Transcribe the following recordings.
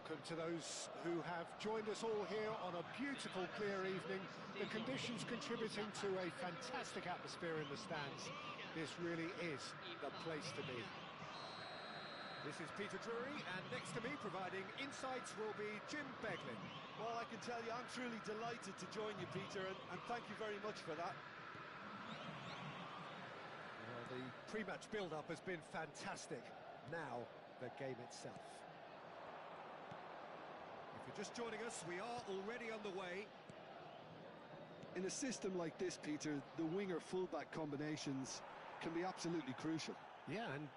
welcome to those who have joined us all here on a beautiful, clear evening. The conditions contributing to a fantastic atmosphere in the stands. This really is the place to be. This is Peter Drury, and next to me, providing insights, will be Jim Beglin. Well, I can tell you, I'm truly delighted to join you, Peter, and thank you very much for that. Well, the pre-match build-up has been fantastic. Now, the game itself. If you're just joining us, we are already on the way. In a system like this, Peter, the winger-fullback combinations can be absolutely crucial. Yeah, and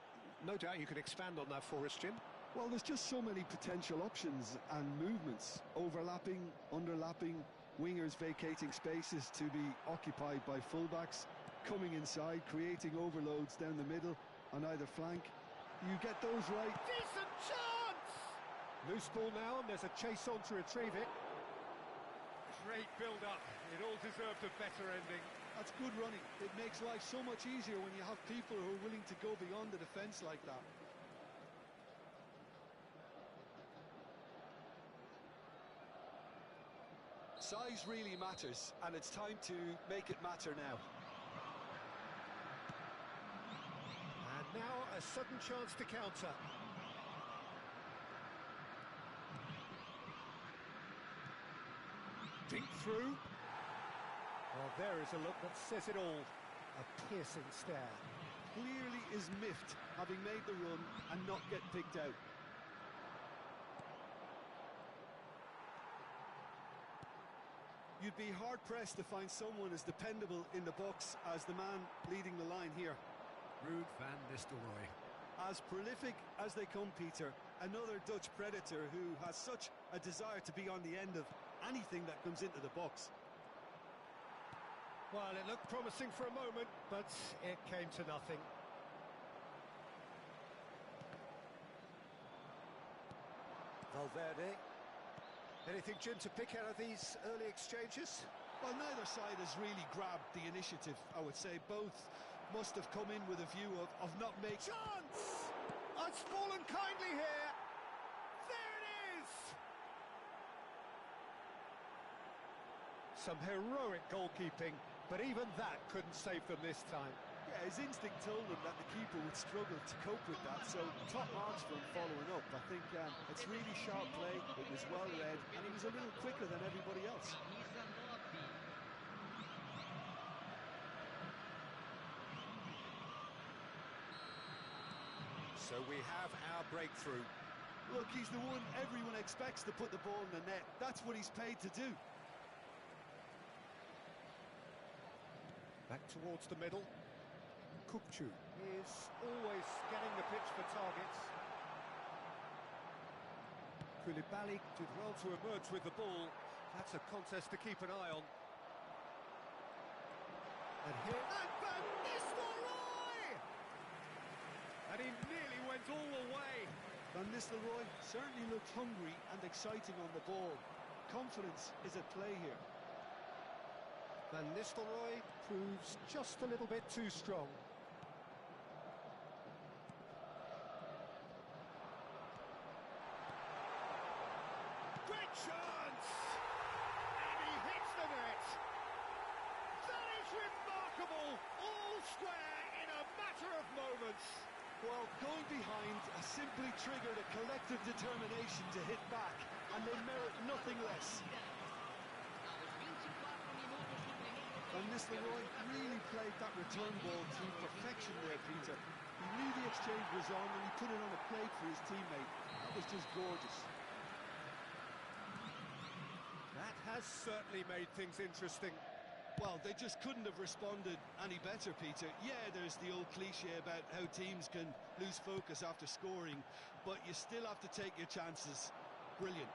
no doubt you can expand on that for us, Jim. Well, there's just so many potential options and movements. Overlapping, underlapping, wingers vacating spaces to be occupied by fullbacks, coming inside, creating overloads down the middle on either flank. You get those right. Decent chance! Loose ball now, and there's a chase on to retrieve it. Great build-up. It all deserved a better ending. That's good running. It makes life so much easier when you have people who are willing to go beyond the defence like that. Size really matters, and it's time to make it matter now. And now a sudden chance to counter. Dink through. Well, there is a look that says it all. A piercing stare. Clearly is miffed, having made the run and not get picked out. You'd be hard-pressed to find someone as dependable in the box as the man leading the line here. Ruud van Nistelrooy. As prolific as they come, Peter, another Dutch predator who has such a desire to be on the end of anything that comes into the box. Well, it looked promising for a moment, but it came to nothing. Valverde. Anything, Jim, to pick out of these early exchanges? Well, neither side has really grabbed the initiative, I would say. Both must have come in with a view of not making... Chance! It's fallen kindly here! There it is! Some heroic goalkeeping, but even that couldn't save them this time. Yeah, his instinct told him that the keeper would struggle to cope with that, so top marks for him following up. I think it's really sharp play, it was well read, and he was a little quicker than everybody else. So we have our breakthrough. Look, he's the one everyone expects to put the ball in the net. That's what he's paid to do. Back towards the middle. Kukçu is always scanning the pitch for targets. Koulibaly did well to emerge with the ball. That's a contest to keep an eye on. And here... And Van Nistelrooy! And he nearly went all the way. Van Nistelrooy certainly looked hungry and exciting on the ball. Confidence is at play here. Van Nistelrooy proves just a little bit too strong. Great chance! And he hits the net! That is remarkable! All square in a matter of moments! Well, going behind has simply triggered a collective determination to hit back, and they merit nothing less. Van Nistelrooy really played that return ball to perfection there, Peter. He knew the exchange was on and he put it on a plate for his teammate. That was just gorgeous. That has certainly made things interesting. Well, they just couldn't have responded any better, Peter. Yeah, there's the old cliche about how teams can lose focus after scoring, but you still have to take your chances. Brilliant.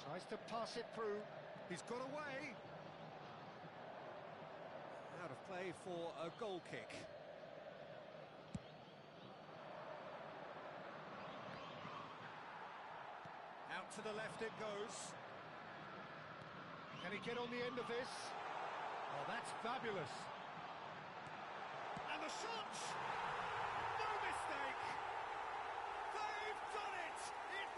Tries to pass it through. He's got away. Out of play for a goal kick. Out to the left it goes. Can he get on the end of this? Oh, that's fabulous. And the shot! No mistake! They've done it! It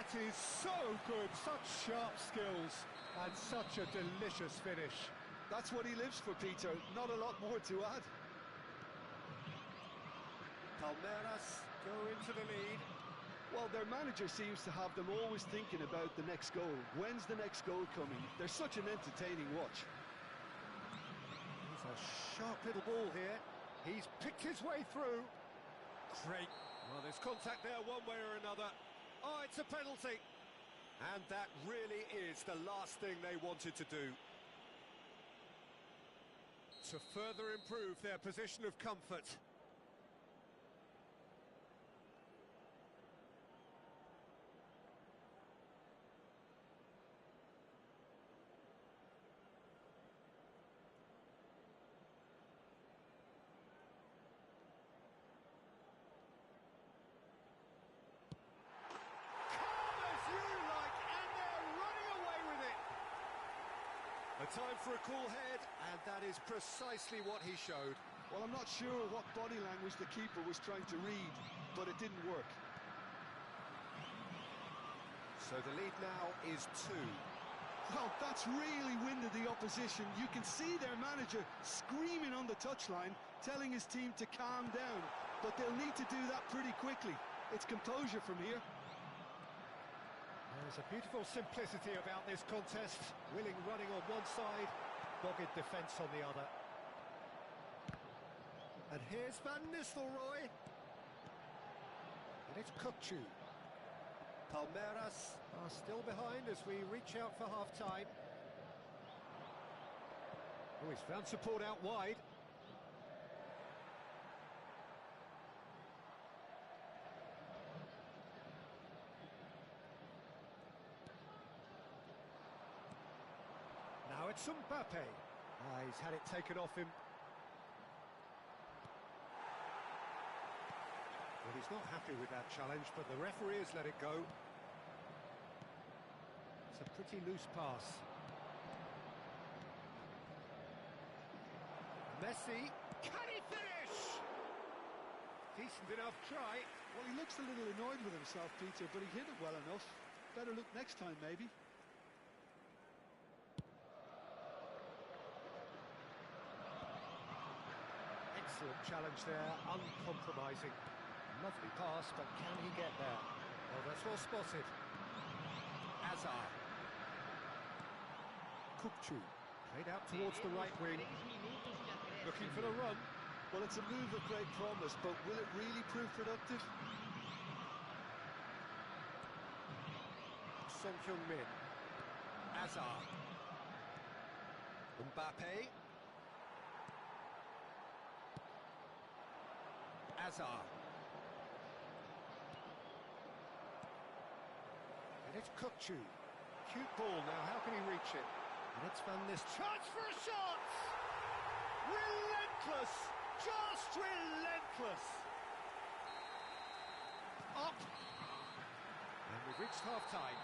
That is so good, such sharp skills and such a delicious finish. That's what he lives for, Peter. Not a lot more to add. Palmeiras go into the lead. Well, their manager seems to have them always thinking about the next goal. When's the next goal coming? They're such an entertaining watch. It's a sharp little ball here. He's picked his way through. Great. Well, there's contact there one way or another. Oh, it's a penalty. And that really is the last thing they wanted to do. To further improve their position of comfort. A time for a cool head, and that is precisely what he showed. Well, I'm not sure what body language the keeper was trying to read, but it didn't work. So the lead now is 2. Well, that's really winded the opposition. You can see their manager screaming on the touchline, telling his team to calm down, but they'll need to do that pretty quickly. It's composure from here. There's a beautiful simplicity about this contest. Willing running on one side, dogged defence on the other. And here's Van Nistelrooy. And it's Kukçu. Palmeiras are still behind as we reach out for half-time. Oh, he's found support out wide. Now it's Mbappe. He's had it taken off him. Well, he's not happy with that challenge, but the referee has let it go. It's a pretty loose pass. Messi, can he finish? Decent enough try. Well, he looks a little annoyed with himself, Peter, but he hit it well enough. Better look next time, maybe. Excellent challenge there, uncompromising. Lovely pass, but can he get there? Well, that's well spotted. Azar. Kukçu. Played out towards the right wing. Looking for the run. Well, it's a move of great promise, but will it really prove productive? Son Heung-min. Azar. Mbappe. Azar. And it's Kukçu. Cute ball now, how can he reach it? And it's Van Nistelrooy. Chance for a shot! Relentless! Just relentless! Up! And we've reached half-time.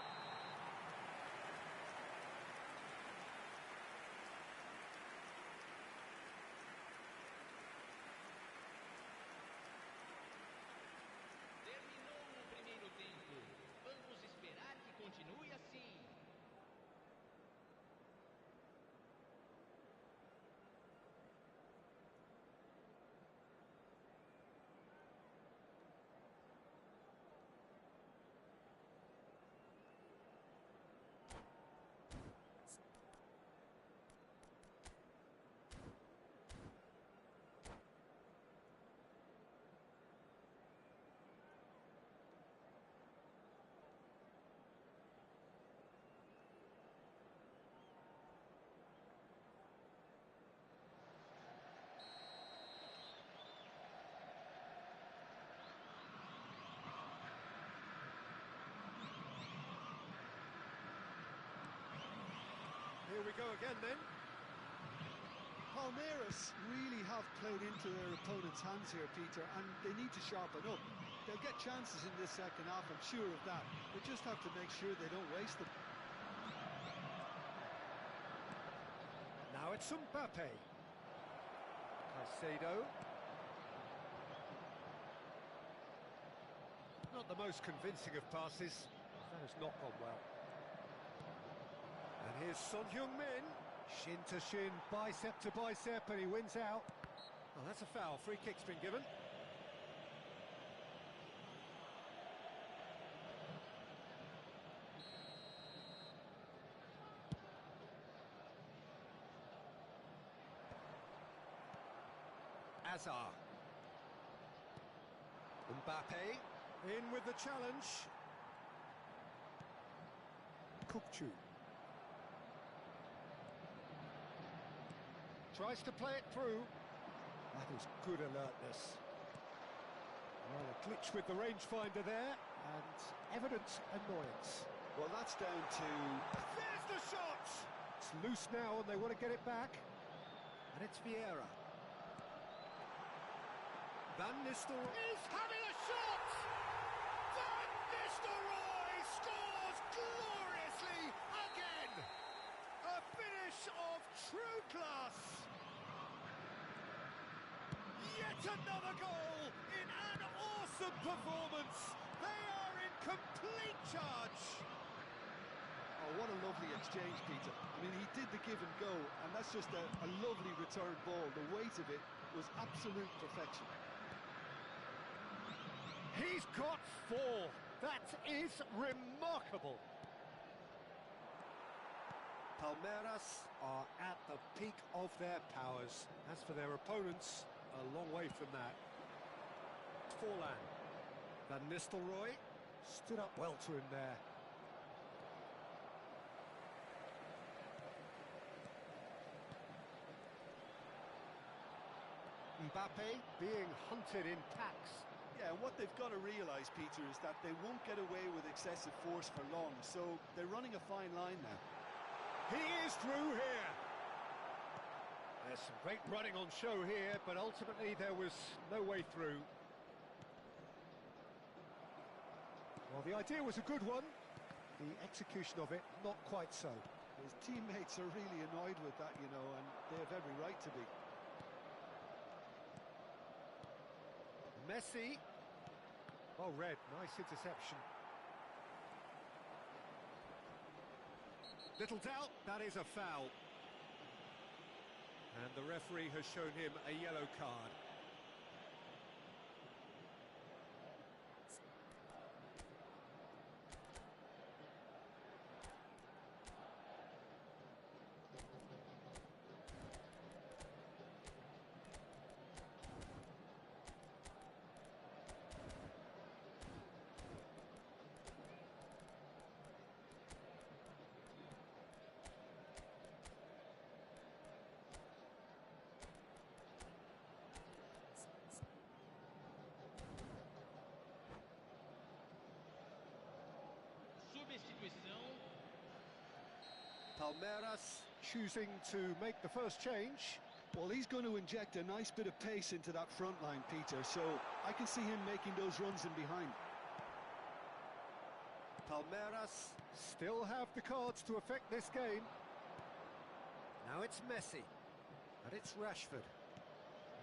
Continue assim. Here we go again then. Palmeiras really have played into their opponent's hands here, Peter, and they need to sharpen up. They'll get chances in this second half, I'm sure of that. They just have to make sure they don't waste them. Now it's Mbappe. Caicedo. Not the most convincing of passes. That has not gone well. And here's Son Heung-min. Shin to shin, bicep to bicep, and he wins out. Oh, that's a foul. Free kick's been given. Azar. Mbappe in with the challenge. Kukçu. Tries to play it through. That is good alertness. Well, a glitch with the rangefinder there, and evident annoyance. Well, that's down to... There's the shot! It's loose now and they want to get it back. And it's Vieira. Van Nistelrooy is having a shot! Van Nistelrooy scores gloriously again! A finish of true class! Yet another goal in an awesome performance! They are in complete charge! Oh, what a lovely exchange, Peter. I mean, he did the give and go, and that's just a lovely return ball. The weight of it was absolute perfection. He's got 4. That is remarkable. Palmeiras are at the peak of their powers. As for their opponents, a long way from that. Forlan. Van Nistelrooy stood up well to him there. Mbappe being hunted in packs. Yeah, and what they've got to realise, Peter, is that they won't get away with excessive force for long, so they're running a fine line now. He is through here. There's some great running on show here, but ultimately there was no way through. Well, the idea was a good one. The execution of it, not quite so. His teammates are really annoyed with that, you know, and they have every right to be. Messi. Oh, red. Nice interception. Little doubt, that is a foul. And the referee has shown him a yellow card. Substituição. Palmeiras choosing to make the first change. Well, he's going to inject a nice bit of pace into that front line, Peter, so I can see him making those runs in behind. Palmeiras still have the cards to affect this game. Now it's Messi, and it's Rashford.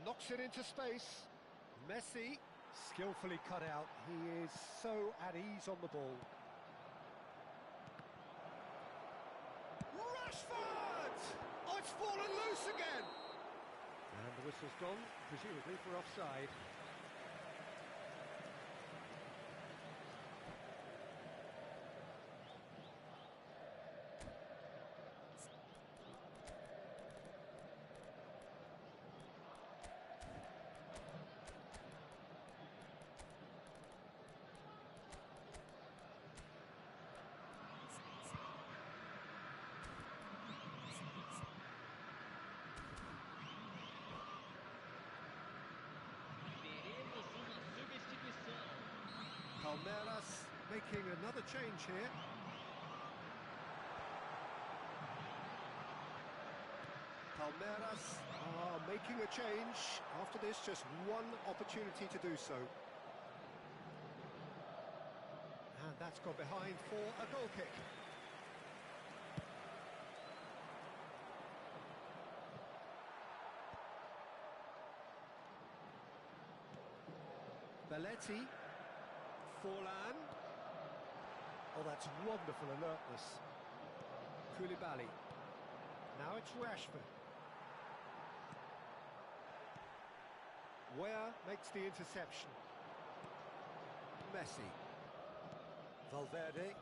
Knocks it into space. Messi, skillfully cut out. He is so at ease on the ball. Rashford! Oh, it's fallen loose again! And the whistle's gone, presumably for offside. Palmeiras making another change here. Palmeiras are making a change. After this, just one opportunity to do so. And that's gone behind for a goal kick. Belletti. Forlan. Oh, that's wonderful alertness. Koulibaly. Now it's Rashford. Where makes the interception. Messi. Valverde.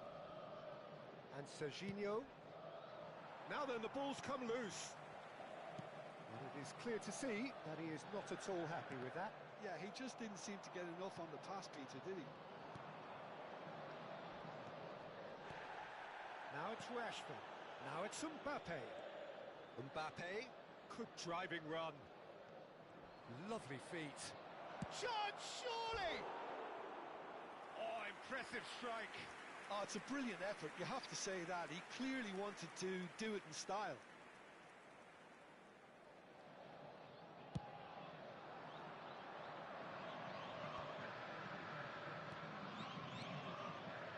And Serginho. Now then, the ball's come loose. And it is clear to see that he is not at all happy with that. Yeah, he just didn't seem to get enough on the pass, Peter, did he? Now it's Rashford. Now it's Mbappe. Mbappe. Good driving run. Lovely feet. Shot, surely! Oh, impressive strike. Oh, it's a brilliant effort, you have to say that. He clearly wanted to do it in style.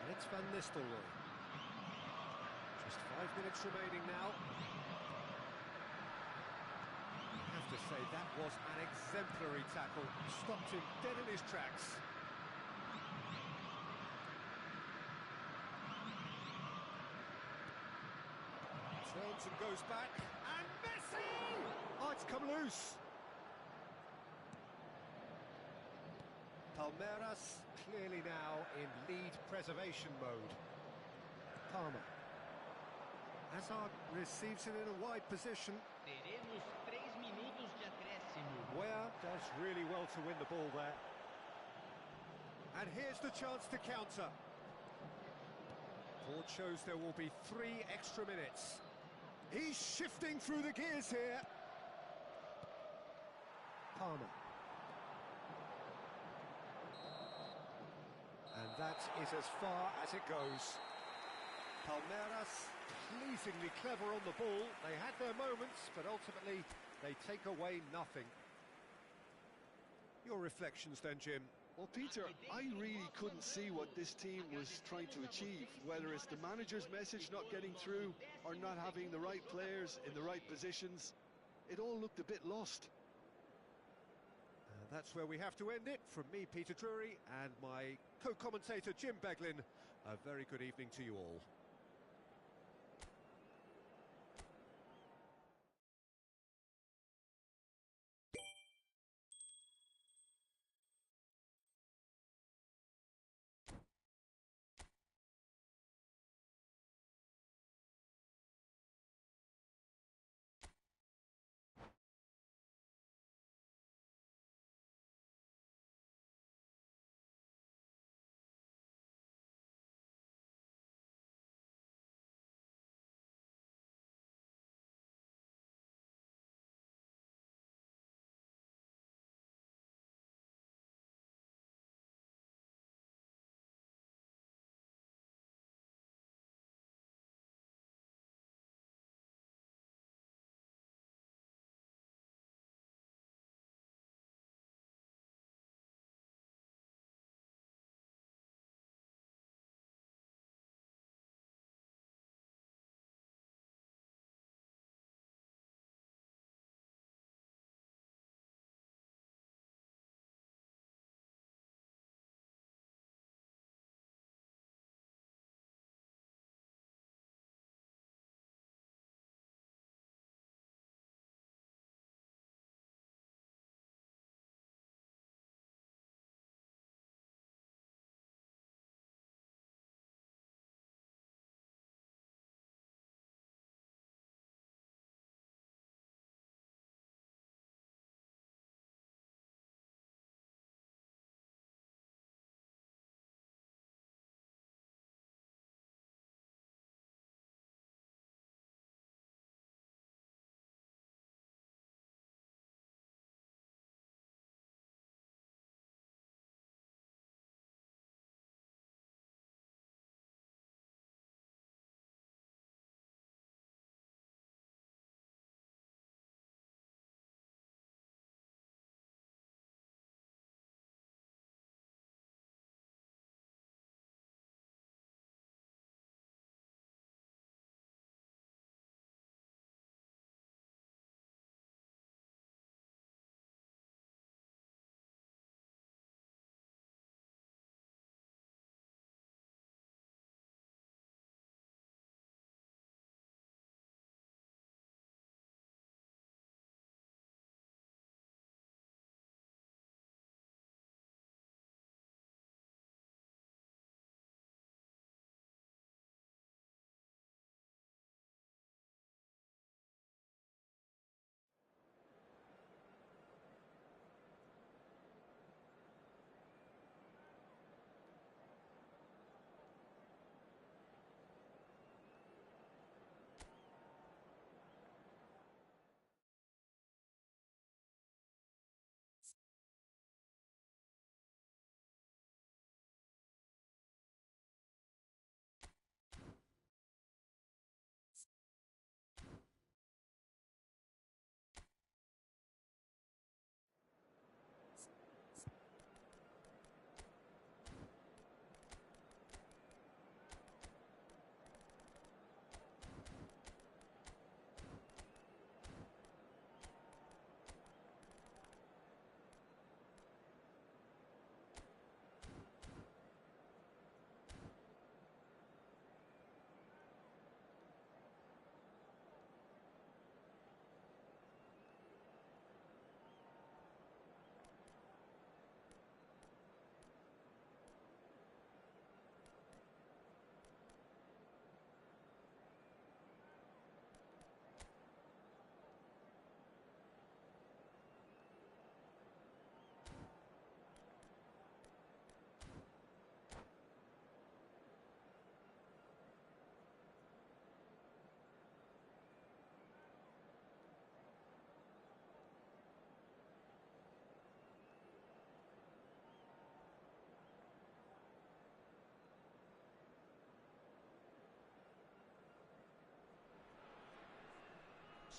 And it's Van Nistelrooy. Just 5 minutes remaining now. I have to say, that was an exemplary tackle. Stopped him dead in his tracks. Turns and goes back, and Messi! Oh, it's come loose. Palmeiras clearly now in lead preservation mode. Palmer. Hazard receives it in a wide position. Teremos 3 minutos de acréscimo. Ware does really well to win the ball there. And here's the chance to counter. Board shows there will be 3 extra minutes. He's shifting through the gears here. Palmer. And that is as far as it goes. Palmeiras pleasingly clever on the ball. They had their moments, but ultimately they take away nothing. Your reflections then, Jim? Well, Peter, I really couldn't see what this team was trying to achieve, whether it's the manager's message not getting through or not having the right players in the right positions. It all looked a bit lost. That's where we have to end it. From me, Peter Drury, and my co-commentator, Jim Beglin, a very good evening to you all.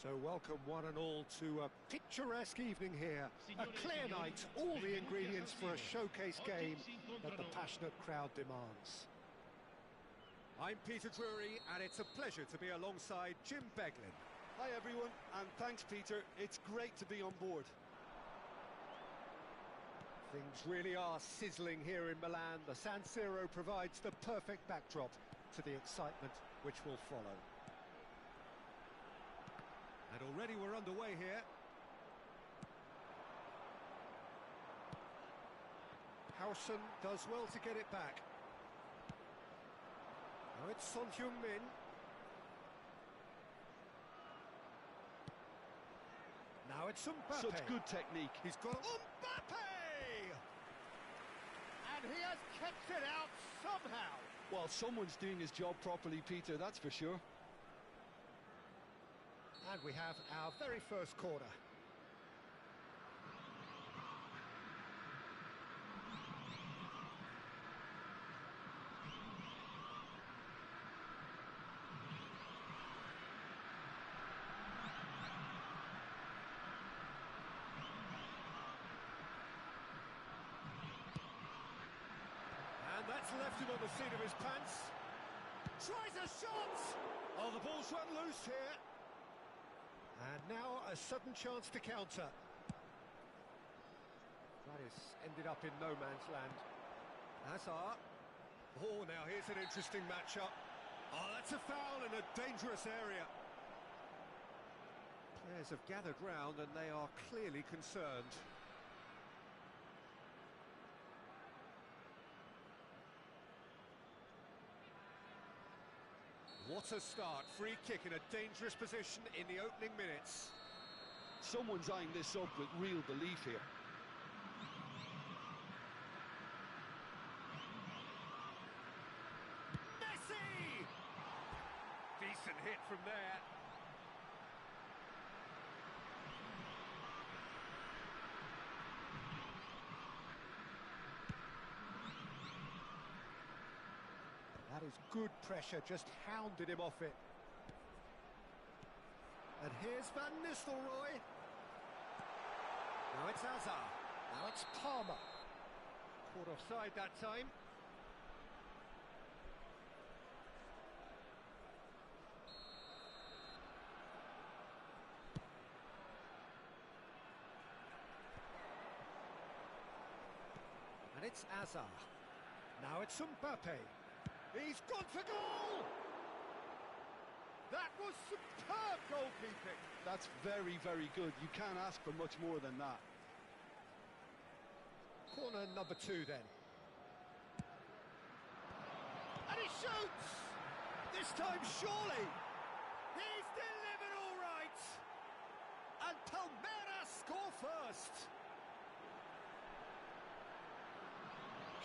So welcome one and all to a picturesque evening here. A clear night, all the ingredients for a showcase game that the passionate crowd demands. I'm Peter Drury, and it's a pleasure to be alongside Jim Beglin. Hi everyone, and thanks Peter, it's great to be on board. Things really are sizzling here in Milan. The San Siro provides the perfect backdrop to the excitement which will follow. And already we're underway here. Howson does well to get it back. Now it's Son Heung-min. Now it's Mbappe. Such good technique. He's got Mbappe! And he has kept it out somehow. Well, someone's doing his job properly, Peter, that's for sure. And we have our very first corner. And that's left him on the seat of his pants. Tries a shot! Oh, the ball's run loose here. And now a sudden chance to counter. That is ended up in no man's land. Hazard. Oh, now here's an interesting matchup. Oh, that's a foul in a dangerous area. Players have gathered round and they are clearly concerned. What a start, free kick in a dangerous position in the opening minutes. Someone's eyeing this up with real belief here. Messi! Decent hit from there. That is good pressure, just hounded him off it. And here's Van Nistelrooy. Now it's Hazard. Now it's Palmer. Caught offside that time. And it's Hazard. Now it's Mbappe. He's gone for goal! That was superb goalkeeping. That's very, very good. You can't ask for much more than that. Corner number 2 then. And he shoots! This time surely! He's delivered all right! And Palmeiras score first!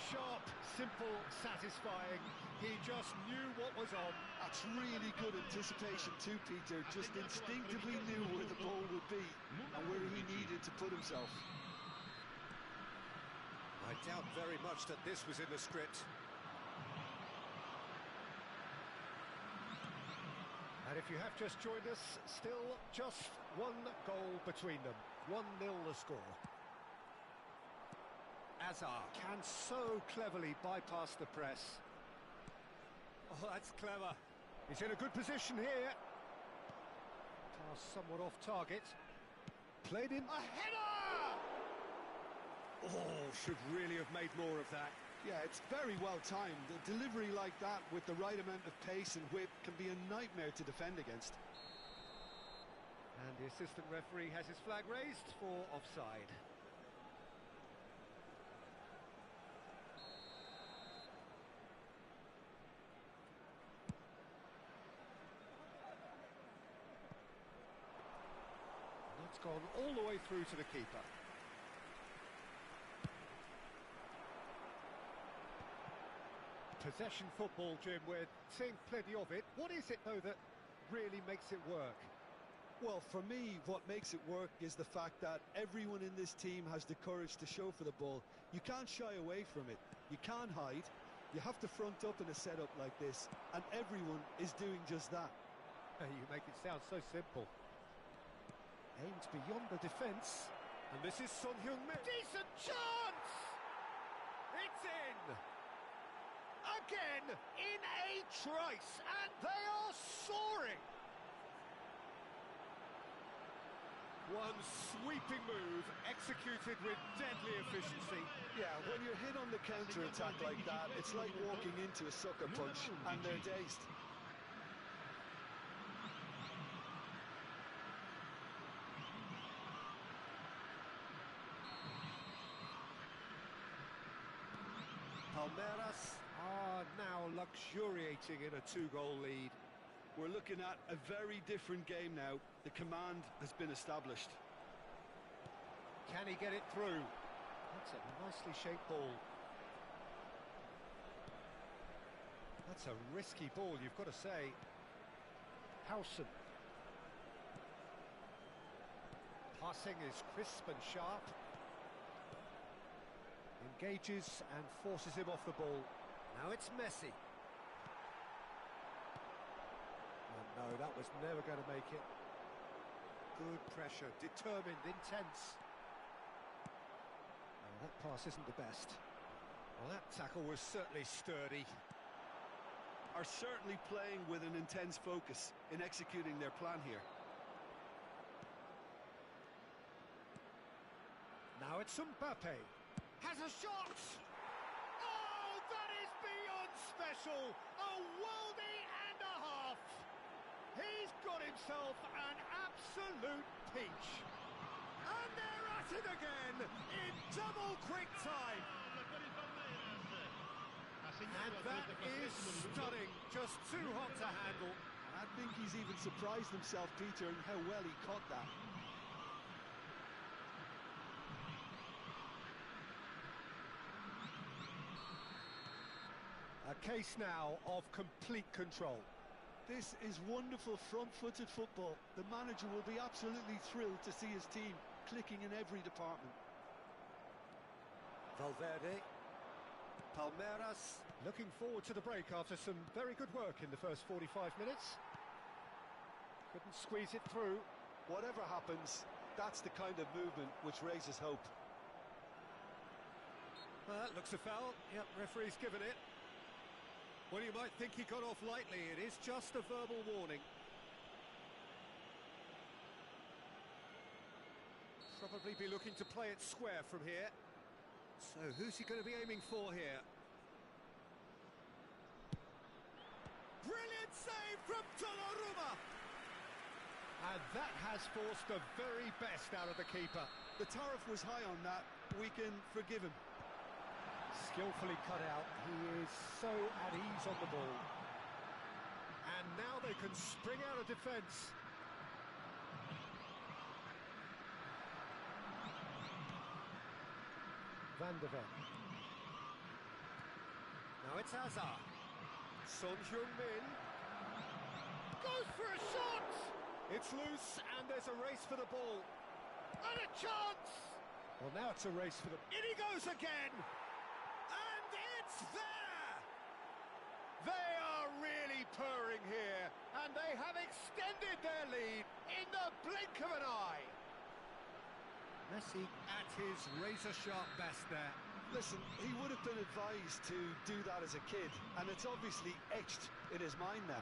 Sharp, simple, satisfying. He just knew what was on. That's really good anticipation too, Peter. Just instinctively knew where the ball would be and where he needed to put himself. I doubt very much that this was in the script. And if you have just joined us, still just one goal between them. 1-0 the score. Hazard can so cleverly bypass the press. Oh, that's clever. He's in a good position here. Pass somewhat off target. Played in. A header! Oh, should really have made more of that. Yeah, it's very well timed. A delivery like that with the right amount of pace and whip can be a nightmare to defend against. And the assistant referee has his flag raised for offside. It's gone all the way through to the keeper. Possession football, Jim, we're seeing plenty of it. What is it, though, that really makes it work? Well, for me, what makes it work is the fact that everyone in this team has the courage to show for the ball. You can't shy away from it. You can't hide. You have to front up in a setup like this, and everyone is doing just that. You make it sound so simple. Aimed beyond the defence. And this is Son Heung-min. Decent chance! It's in! Again, in a trice, and they are soaring! One sweeping move, executed with deadly efficiency. Yeah, when you're hit on the counter-attack like that, it's like walking into a sucker punch, and they're dazed. Palmeiras are now luxuriating in a two-goal lead. We're looking at a very different game now. The command has been established. Can he get it through? That's a nicely shaped ball. That's a risky ball, you've got to say. Howson. Passing is crisp and sharp. Engages and forces him off the ball. Now it's Messi. Oh, no, that was never going to make it. Good pressure, determined, intense. Oh, that pass isn't the best. Well, that tackle was certainly sturdy. Are certainly playing with an intense focus in executing their plan here. Now it's Mbappe. Has a shot! Oh, that is beyond special! A worldie and a half! He's got himself an absolute peach. And they're at it again in double quick time. And that is stunning, just too hot to handle. I think he's even surprised himself, Peter, in how well he caught that. A case now of complete control. This is wonderful front-footed football. The manager will be absolutely thrilled to see his team clicking in every department. Valverde. Palmeiras looking forward to the break after some very good work in the first 45 minutes. Couldn't squeeze it through. Whatever happens, that's the kind of movement which raises hope. Well, that looks a foul. Yep, referee's given it. Well, you might think he got off lightly. It is just a verbal warning. Probably be looking to play it square from here. So who's he going to be aiming for here? Brilliant save from Donnarumma! And that has forced the very best out of the keeper. The tariff was high on that. We can forgive him. Skillfully cut out. He is so at ease on the ball. And now they can spring out of defence. Van de Ven. Now it's Hazard. Son Heung-min goes for a shot! It's loose and there's a race for the ball. And a chance! Well, now it's a race for the... In he goes again! And it's there! They are really purring here, and they have extended their lead in the blink of an eye. Messi at his razor-sharp best there. Listen, he would have been advised to do that as a kid, and it's obviously etched in his mind now.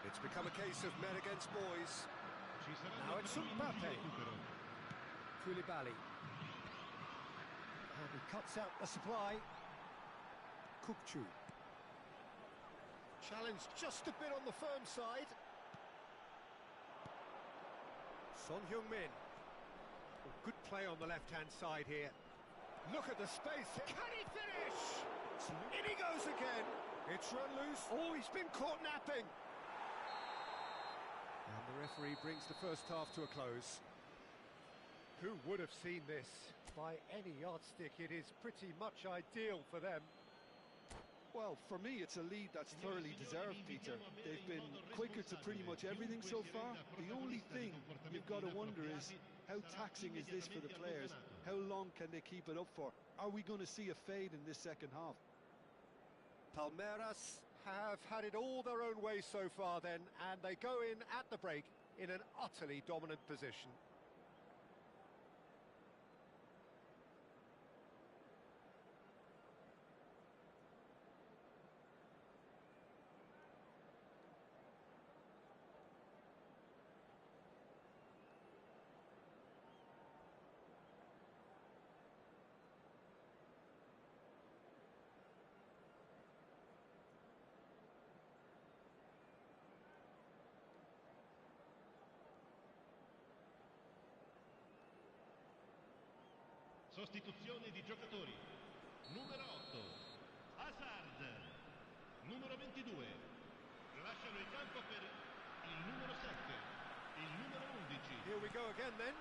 It's become a case of men against boys. Now it's Mbappe. Koulibaly. And he cuts out the supply. Kukçu. Challenged just a bit on the firm side. Son Heung-min. Good play on the left-hand side here. Look at the space. Can he finish? In he goes again. It's run loose. Oh, he's been caught napping. And the referee brings the first half to a close. Who would have seen this? By any yardstick, it is pretty much ideal for them. Well, for me, it's a lead that's thoroughly deserved, Peter. They've been quicker to pretty much everything so far. The only thing you've got to wonder is, how taxing is this for the players? How long can they keep it up for? Are we going to see a fade in this second half? Palmeiras have had it all their own way so far then, and they go in at the break in an utterly dominant position. Sostituzione di giocatori. Numero 8, Hazard. Numero 22, lasciano il campo per il numero 7, il numero 11. Here we go again then.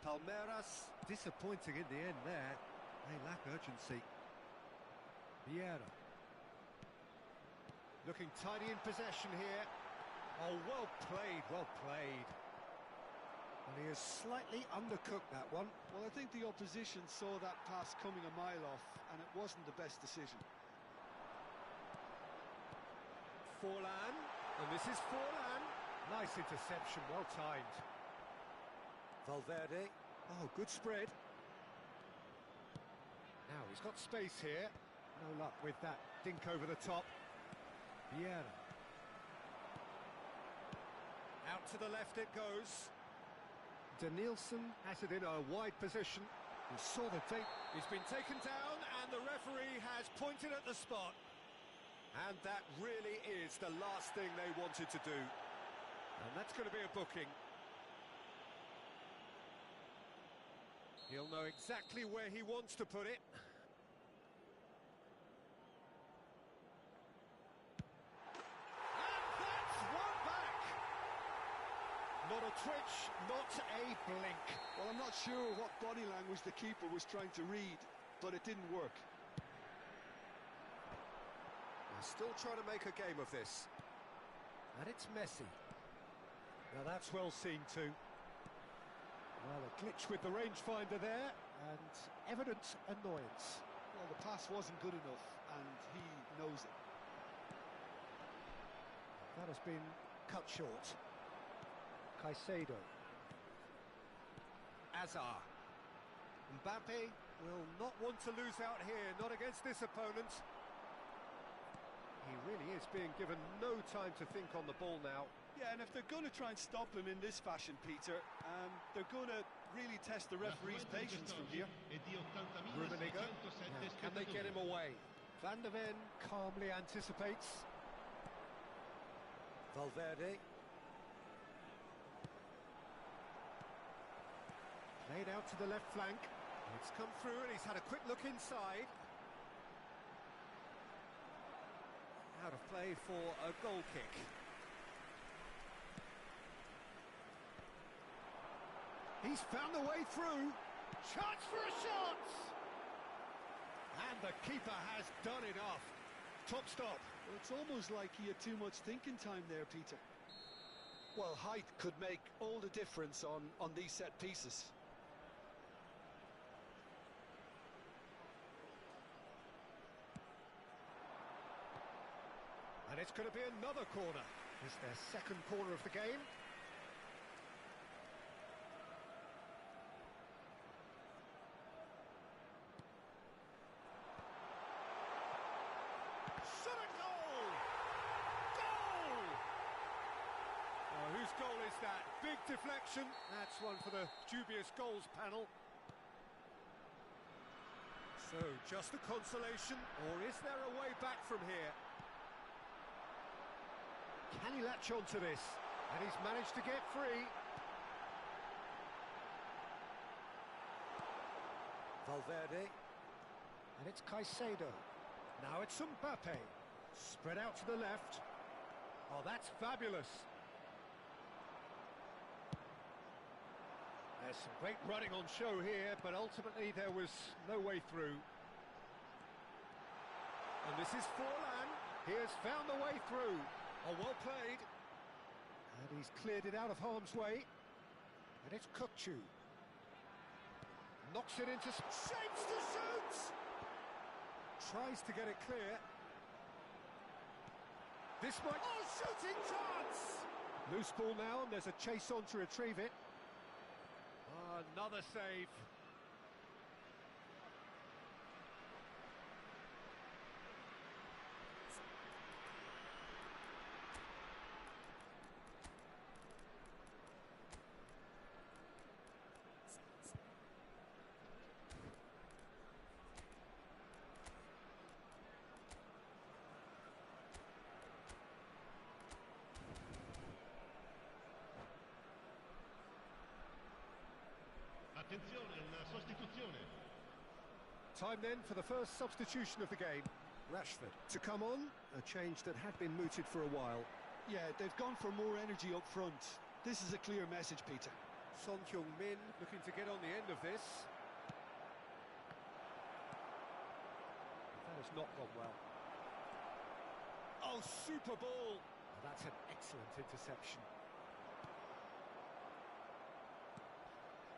Palmeiras disappointing in the end there. They lack urgency. Vieira. Looking tidy in possession here. Oh, well played, well played. And he has slightly undercooked that one. Well, I think the opposition saw that pass coming a mile off, and it wasn't the best decision. Forlan, and this is Forlan. Nice interception, well timed. Valverde. Oh, good spread. Now he's got space here. No luck with that dink over the top. Vieira. Out to the left it goes. Danielson has it in a wide position. He saw the tape. He's been taken down and the referee has pointed at the spot. And that really is the last thing they wanted to do. And that's going to be a booking. He'll know exactly where he wants to put it. Not a twitch, not a blink. Well, I'm not sure what body language the keeper was trying to read, but it didn't work. They're still trying to make a game of this. And it's Messi. Now that's well seen too. Well, a glitch with the rangefinder there, and evident annoyance. Well, the pass wasn't good enough, and he knows it. That has been cut short. Caicedo. Azar. Mbappe will not want to lose out here, not against this opponent. He really is being given no time to think on the ball now. Yeah, and if they're going to try and stop him in this fashion, Peter, they're going to really test the referee's patience from here. Rummenigge. Can they get him away? Van der Ven calmly anticipates. Valverde. Played out to the left flank. It's come through and he's had a quick look inside. Out of play for a goal kick. He's found the way through. Chance for a shot! And the keeper has done enough. Top stop. Well, it's almost like he had too much thinking time there, Peter. Well, height could make all the difference on these set pieces. And it's going to be another corner. It's their second corner of the game. Shot a goal! Goal! Oh, whose goal is that? Big deflection. That's one for the dubious goals panel. So, just a consolation, or is there a way back from here? Can he latch onto this? And he's managed to get free. Valverde. And it's Caicedo. Now it's Mbappe. Spread out to the left. Oh, that's fabulous. There's some great running on show here, but ultimately there was no way through. And this is Forlan. He has found the way through. Oh, well played. And he's cleared it out of harm's way. And it's Kukçu. Knocks it into... Shapes to shoot! Tries to get it clear. This might... Oh, shooting chance! Loose ball now, and there's a chase on to retrieve it. Another save. Attenzione, una sostituzione. Time then for the first substitution of the game. Rashford to come on, a change that had been mooted for a while. Yeah, they've gone for more energy up front. This is a clear message, Peter. Son Heung-min looking to get on the end of this. That has not gone well. Oh, super ball! That's an excellent interception.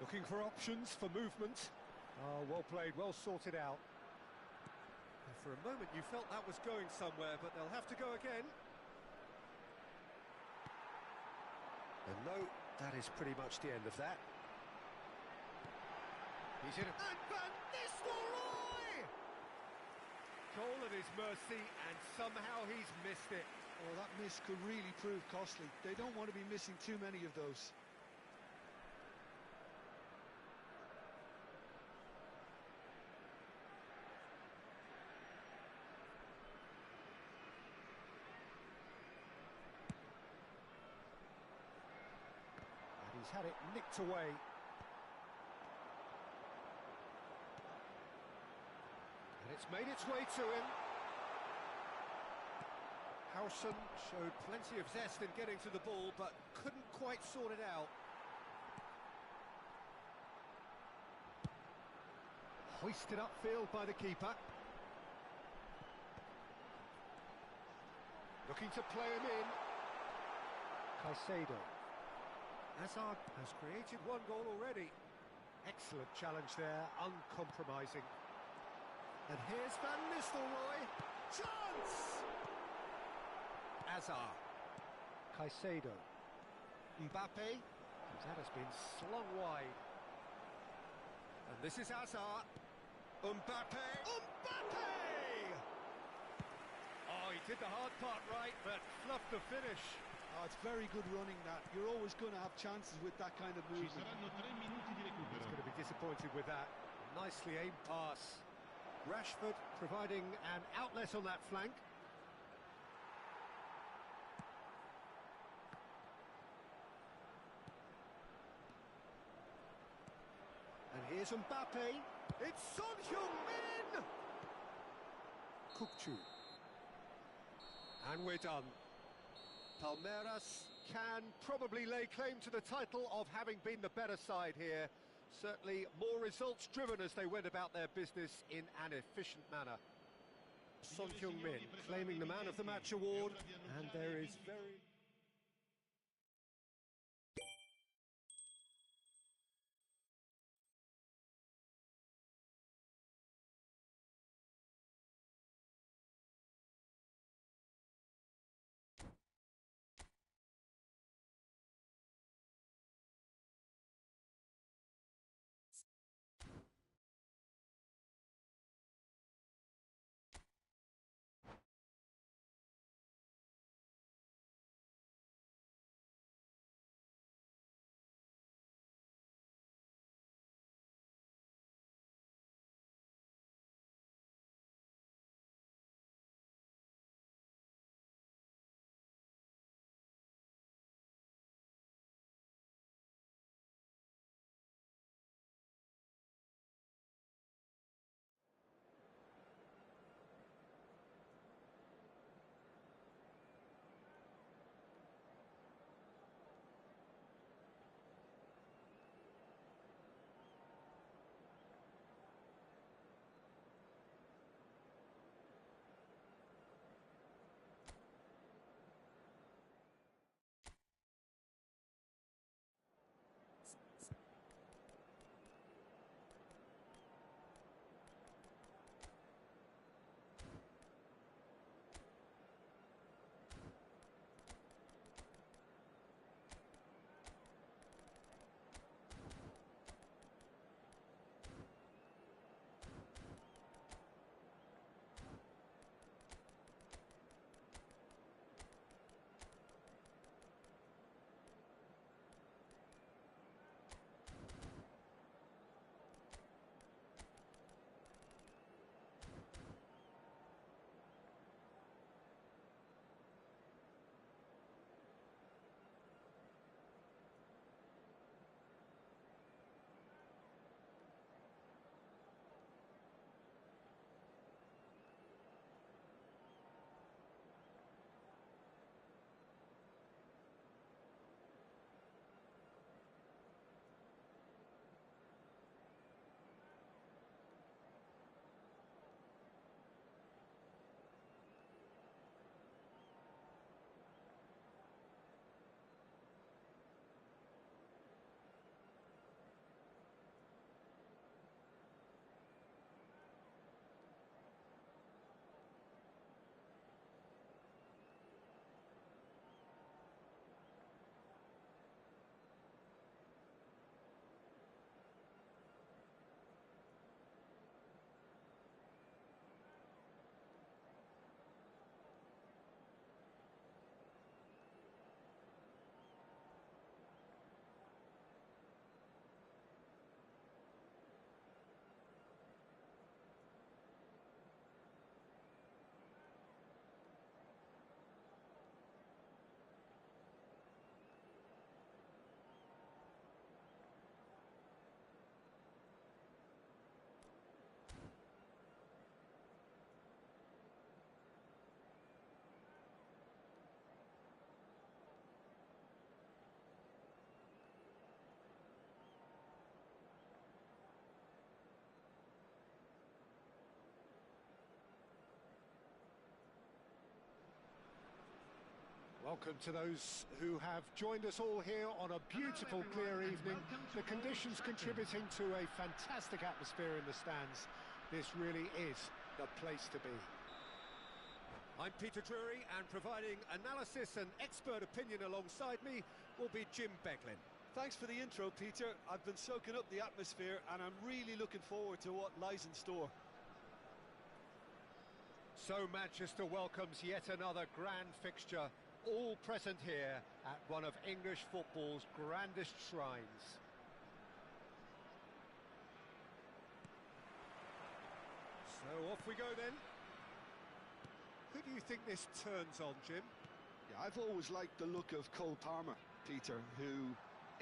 Looking for options for movement. Oh, well played, well sorted out. And for a moment you felt that was going somewhere, but they'll have to go again. And no, that is pretty much the end of that. He's in a... And Van Nistelrooy! Goal at his mercy, and somehow he's missed it. Oh, that miss could really prove costly. They don't want to be missing too many of those. He's had it nicked away. And it's made its way to him. Howson showed plenty of zest in getting to the ball, but couldn't quite sort it out. Hoisted upfield by the keeper. Looking to play him in. Caicedo. Hazard has created one goal already. Excellent challenge there, uncompromising. And here's Van Nistelrooy. Chance! Hazard. Caicedo. Mbappe. That has been slung wide. And this is Hazard. Mbappe. Mbappe! Oh, he did the hard part right, but fluffed the finish. Oh, it's very good running that. You're always going to have chances with that kind of Ci movement. saranno 3 minuti di He's recupero. going to be disappointed with that. Nicely aimed pass. Rashford providing an outlet on that flank. And here's Mbappe. It's Son Heung-min! Kukçu. And we're done. Palmeiras can probably lay claim to the title of having been the better side here. Certainly more results driven as they went about their business in an efficient manner. Son Heung-min claiming the Man of the Match award, and there is very... Welcome to those who have joined us all here on a beautiful, clear evening. The conditions contributing to a fantastic atmosphere in the stands. This really is the place to be. I'm Peter Drury, and providing analysis and expert opinion alongside me will be Jim Beglin. Thanks for the intro, Peter. I've been soaking up the atmosphere and I'm really looking forward to what lies in store. So Manchester welcomes yet another grand fixture, all present here at one of English football's grandest shrines. So off we go then. Who do you think this turns on, Jim? Yeah, I've always liked the look of Cole Palmer, Peter, who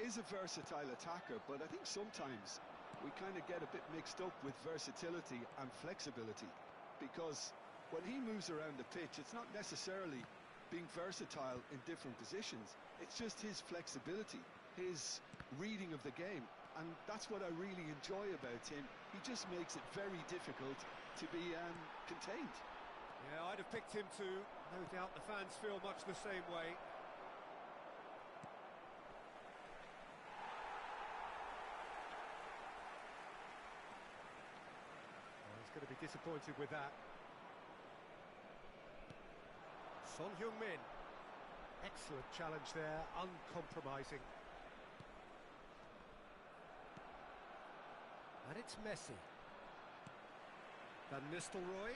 is a versatile attacker, but I think sometimes we kind of get a bit mixed up with versatility and flexibility, because when he moves around the pitch, it's not necessarily being versatile in different positions, it's just his flexibility, his reading of the game, and that's what I really enjoy about him. He just makes it very difficult to be contained. Yeah, I'd have picked him too. No doubt the fans feel much the same way. He's going to be disappointed with that. Son Heung-min. Excellent challenge there, uncompromising. And it's Messi. Van Nistelrooy.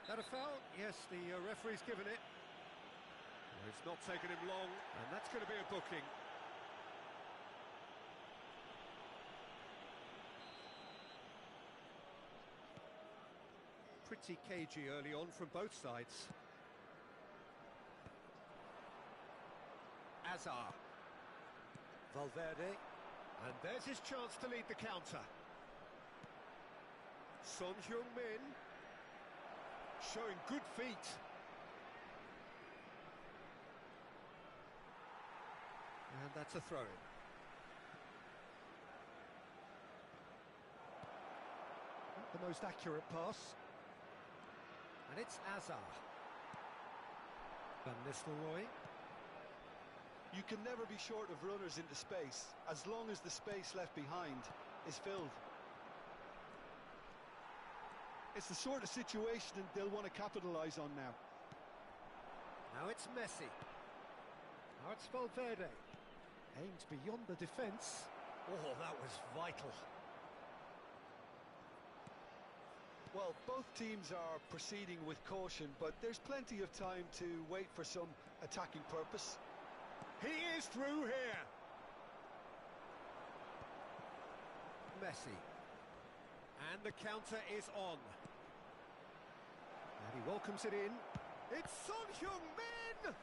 That a foul? Yes, the referee's given it. Well, it's not taken him long, and that's going to be a booking. Pretty cagey early on from both sides. Azar. Valverde. And there's his chance to lead the counter. Son Heung-min. Showing good feet. And that's a throw-in. Not the most accurate pass. And it's Azar. Van Nistelrooy. You can never be short of runners into space, as long as the space left behind is filled. It's the sort of situation they'll want to capitalise on now. Now it's Messi. Now it's Valverde. Aimed beyond the defence. Oh, that was vital. Well, both teams are proceeding with caution, but there's plenty of time to wait for some attacking purpose. He is through here. Messi. And the counter is on. And he welcomes it in. It's Son Heung-min!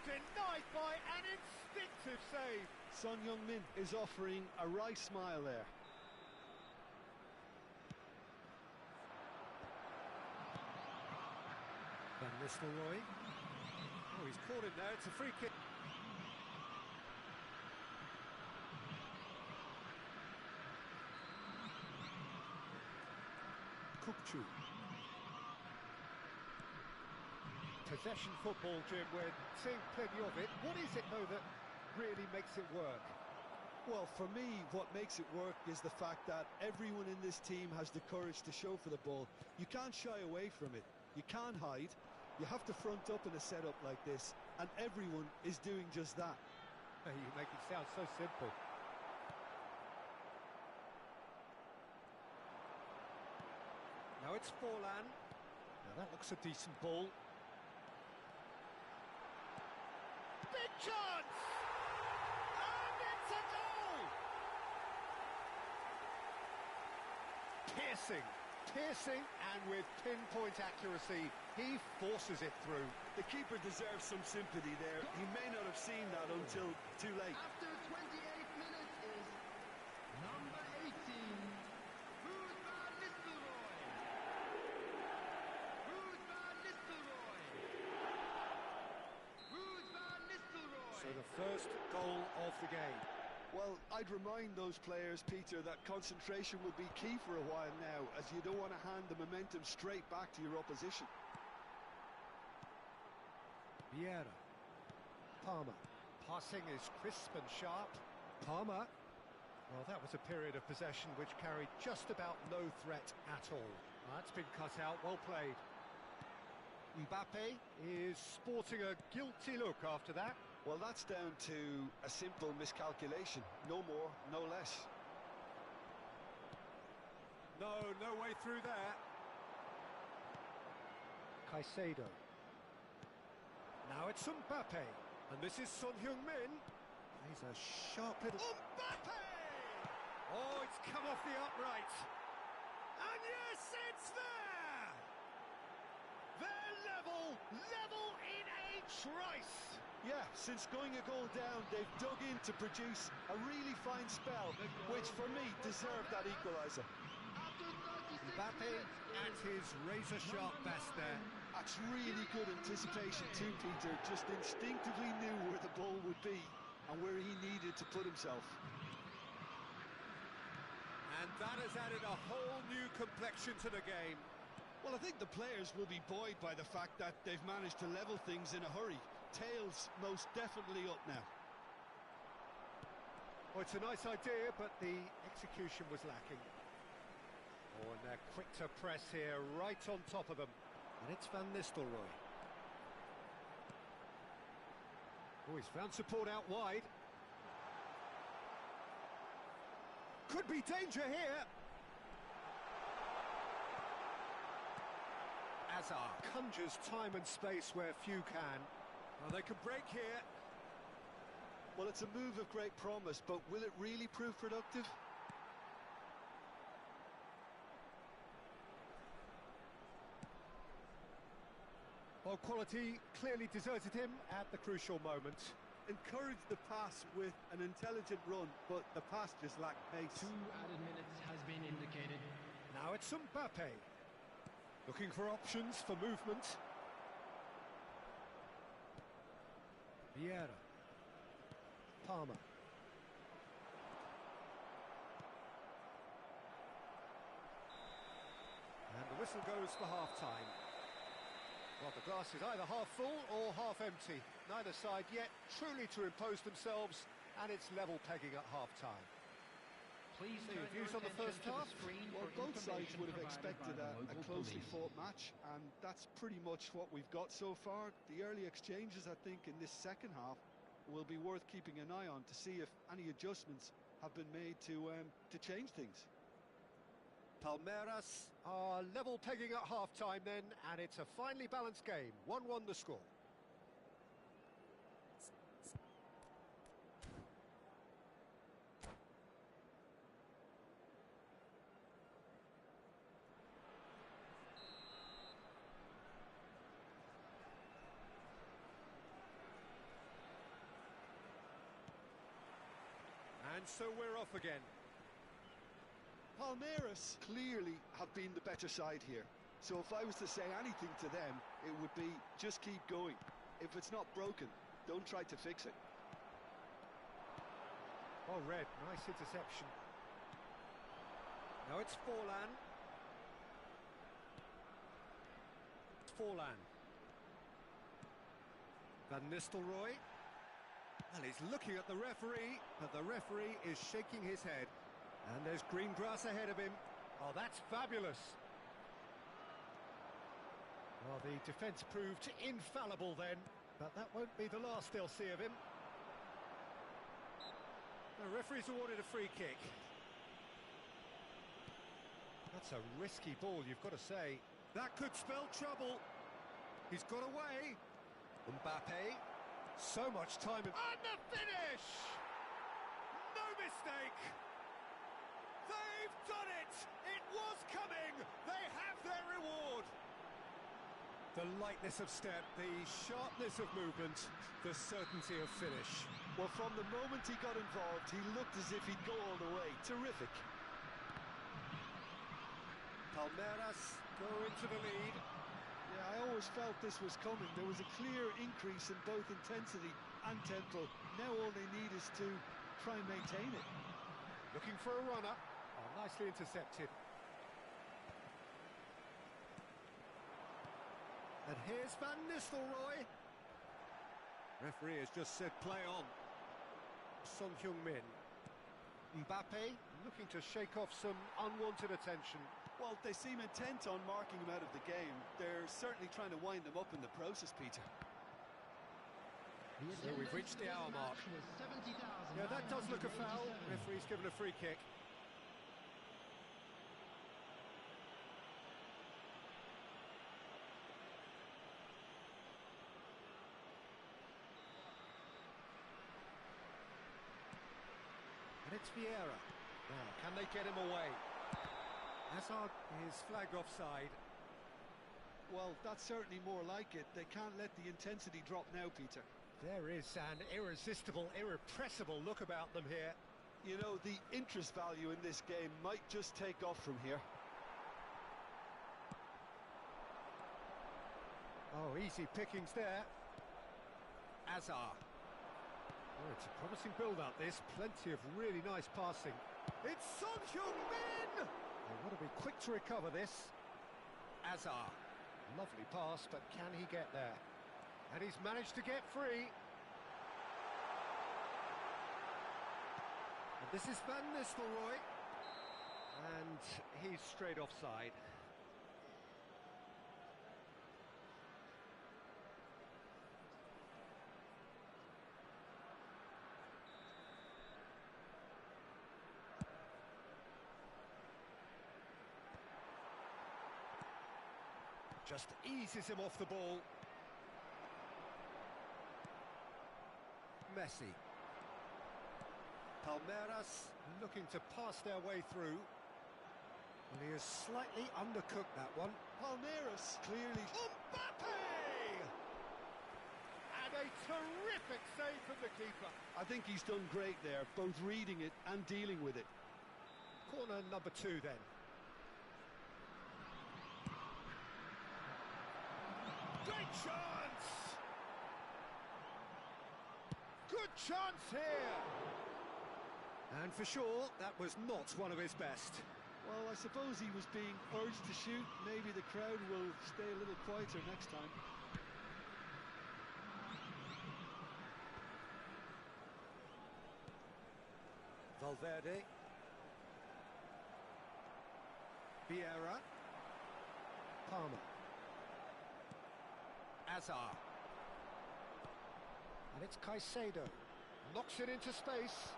Denied by an instinctive save. Son Heung-min is offering a wry smile there. Van Nistelrooy. Oh, he's caught him there. It's a free kick. Kukçu. Possession football, Jim, we're seeing plenty of it. What is it, though, that really makes it work? Well, for me, what makes it work is the fact that everyone in this team has the courage to show for the ball. You can't shy away from it. You can't hide. You have to front up in a setup like this, and everyone is doing just that. You make it sound so simple. Now it's Forlan. Now that looks a decent ball. Big chance! And it's a goal! Piercing, and with pinpoint accuracy, he forces it through. The keeper deserves some sympathy there. He may not have seen that until too late. After 28 minutes is number 18, Ruud van Nistelrooy. Ruud van Nistelrooy. Ruud van Nistelrooy. So the first goal of the game. Well, I'd remind those players, Peter, that concentration will be key for a while now, as you don't want to hand the momentum straight back to your opposition. Vieira. Palmer. Passing is crisp and sharp. Palmer. Well, that was a period of possession which carried just about no threat at all. That's been cut out, well played. Mbappe is sporting a guilty look after that. Well, that's down to a simple miscalculation. No more, no less. No way through there. Caicedo. Now it's Mbappe. And this is Son Heung-min. He's a sharp little... Mbappe! Oh, it's come off the upright. And yes, it's there! They're level in a trice. Yeah, since going a goal down, they've dug in to produce a really fine spell, which for me deserved that equaliser. Mbappe at his razor-sharp best there. That's really good anticipation too, Peter. Just instinctively knew where the ball would be and where he needed to put himself. And that has added a whole new complexion to the game. Well, I think the players will be buoyed by the fact that they've managed to level things in a hurry. Tails most definitely up now. Well, it's a nice idea, but the execution was lacking. Oh, and they're quick to press here, right on top of them. And it's Van Nistelrooy. Oh, he's found support out wide. Could be danger here. Hazard conjures time and space where few can. Well, they could break here. Well, it's a move of great promise, but will it really prove productive? Well, quality clearly deserted him at the crucial moment. Encouraged the pass with an intelligent run, but the pass just lacked pace. 2 added minutes has been indicated. Now it's Mbappe. Looking for options for movement. Vieira. Palmer. And the whistle goes for half-time. Well, the glass is either half full or half empty. Neither side yet truly to impose themselves, and it's level pegging at half-time. Please So turn your views your on the first attention to half? the screen Well, for both sides information would have provided expected by a the local closely police. fought match, and that's pretty much what we've got so far. The early exchanges, I think, in this second half will be worth keeping an eye on to see if any adjustments have been made to change things. Palmeiras are level pegging at half-time then, and it's a finely balanced game. 1-1 the score. And so we're off again. Palmeiras clearly have been the better side here. So if I was to say anything to them, it would be just keep going. If it's not broken, don't try to fix it. Oh, Red, nice interception. Now it's Forlan. Forlan. Van Nistelrooy. Well, he's looking at the referee, but the referee is shaking his head. And there's green grass ahead of him. Oh, that's fabulous. Well, the defence proved infallible then, but that won't be the last they'll see of him. The referee's awarded a free kick. That's a risky ball, you've got to say. That could spell trouble. He's got away. Mbappe. So much time. And the finish! No mistake! They've done it! It was coming! They have their reward! The lightness of step, the sharpness of movement, the certainty of finish. Well, from the moment he got involved, he looked as if he'd go all the way. Terrific. Palmeiras go into the lead. Yeah, I always felt this was coming. There was a clear increase in both intensity and tempo. Now all they need is to try and maintain it. Looking for a runner. Oh, nicely intercepted. And here's Van Nistelrooy. Referee has just said play on. Son Heung-min. Mbappe looking to shake off some unwanted attention. Well, they seem intent on marking him out of the game. They're certainly trying to wind them up in the process, Peter. So we've reached the hour mark. Yeah, that does look a foul. Referee's given a free kick. And it's Vieira. Now, can they get him away? Hazard is flagged offside. Well, that's certainly more like it. They can't let the intensity drop now, Peter. There is an irresistible, irrepressible look about them here. You know, the interest value in this game might just take off from here. Oh, easy pickings there. Hazard. Oh, it's a promising build-up, this. Plenty of really nice passing. It's Son Heung-min! They want to be quick to recover this. Hazard. Lovely pass, but can he get there? And he's managed to get free. And this is Van Nistelrooy. And he's straight offside. Just eases him off the ball. Messi. Palmeiras looking to pass their way through. Well, he has slightly undercooked that one. Palmeiras clearly... Mbappe! And a terrific save from the keeper. I think he's done great there, both reading it and dealing with it. Corner number 2 then. Great chance! Good chance here! And for sure, that was not one of his best. Well, I suppose he was being urged to shoot. Maybe the crowd will stay a little quieter next time. Valverde. Vieira. Palmer. Hazard. And it's Caicedo. Knocks it into space.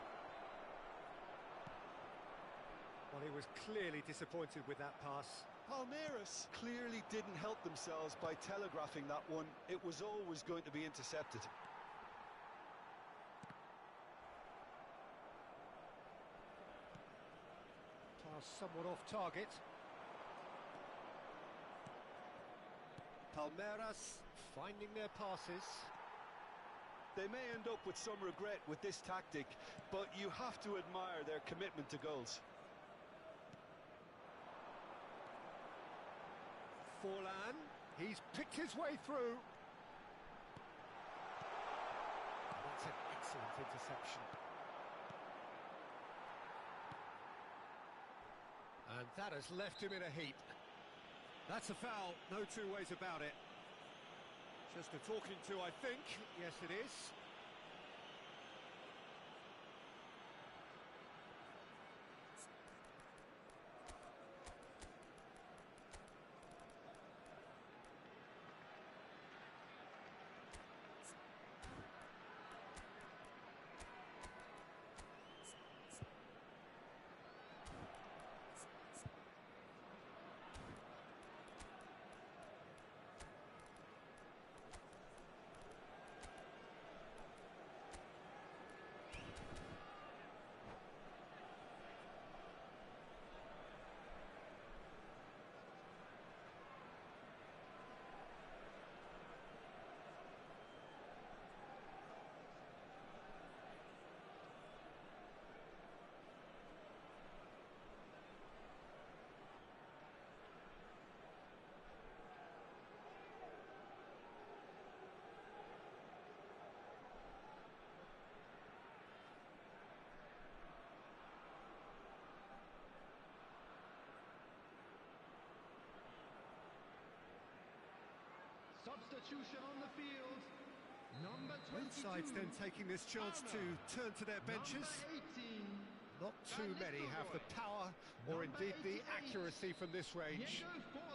Well, he was clearly disappointed with that pass. Palmeiras clearly didn't help themselves by telegraphing that one. It was always going to be intercepted. Pass somewhat off target. Palmeiras finding their passes. They may end up with some regret with this tactic, but you have to admire their commitment to goals. Forlan, he's picked his way through. That's an excellent interception. And that has left him in a heap. That's a foul, no two ways about it. Just a talking to, I think. Yes, it is. Substitution on the field. Number 22. Both sides then taking this chance to turn to their benches. Not too many have the power or indeed the accuracy from this range.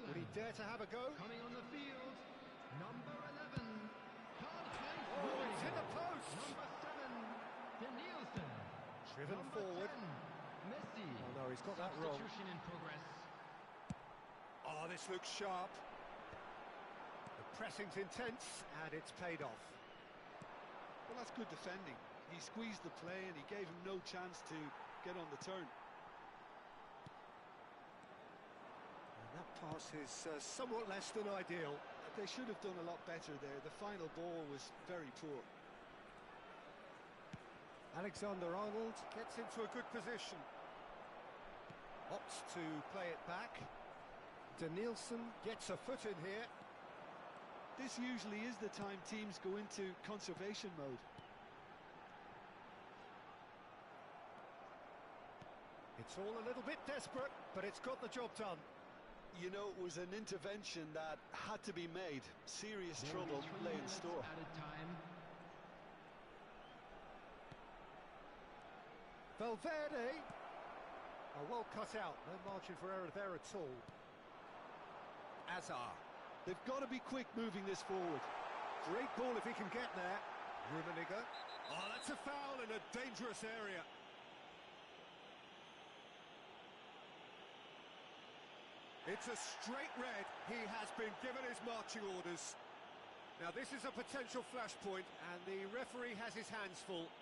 Would he dare to have a go? Coming on the field, number 11. Oh, it's hit the post! Number 7, Danielson. Driven Number forward. 10, Messi. Oh no, he's got that wrong. Substitution in progress. Oh, this looks sharp. The pressing's intense and it's paid off. Well, that's good defending. He squeezed the play and he gave him no chance to get on the turn. And that pass is somewhat less than ideal. They should have done a lot better there. The final ball was very poor. Alexander-Arnold gets into a good position. Opts to play it back. Danielson gets a foot in here. This usually is the time teams go into conservation mode. It's all a little bit desperate, but it's got the job done. You know, it was an intervention that had to be made. Serious trouble lay in store. Added time. Valverde. Oh, well cut out. No margin for error there at all. Azar. They've got to be quick moving this forward. Great ball if he can get there. Rummenigge. Oh, that's a foul in a dangerous area. It's a straight red. He has been given his marching orders. Now this is a potential flashpoint and the referee has his hands full.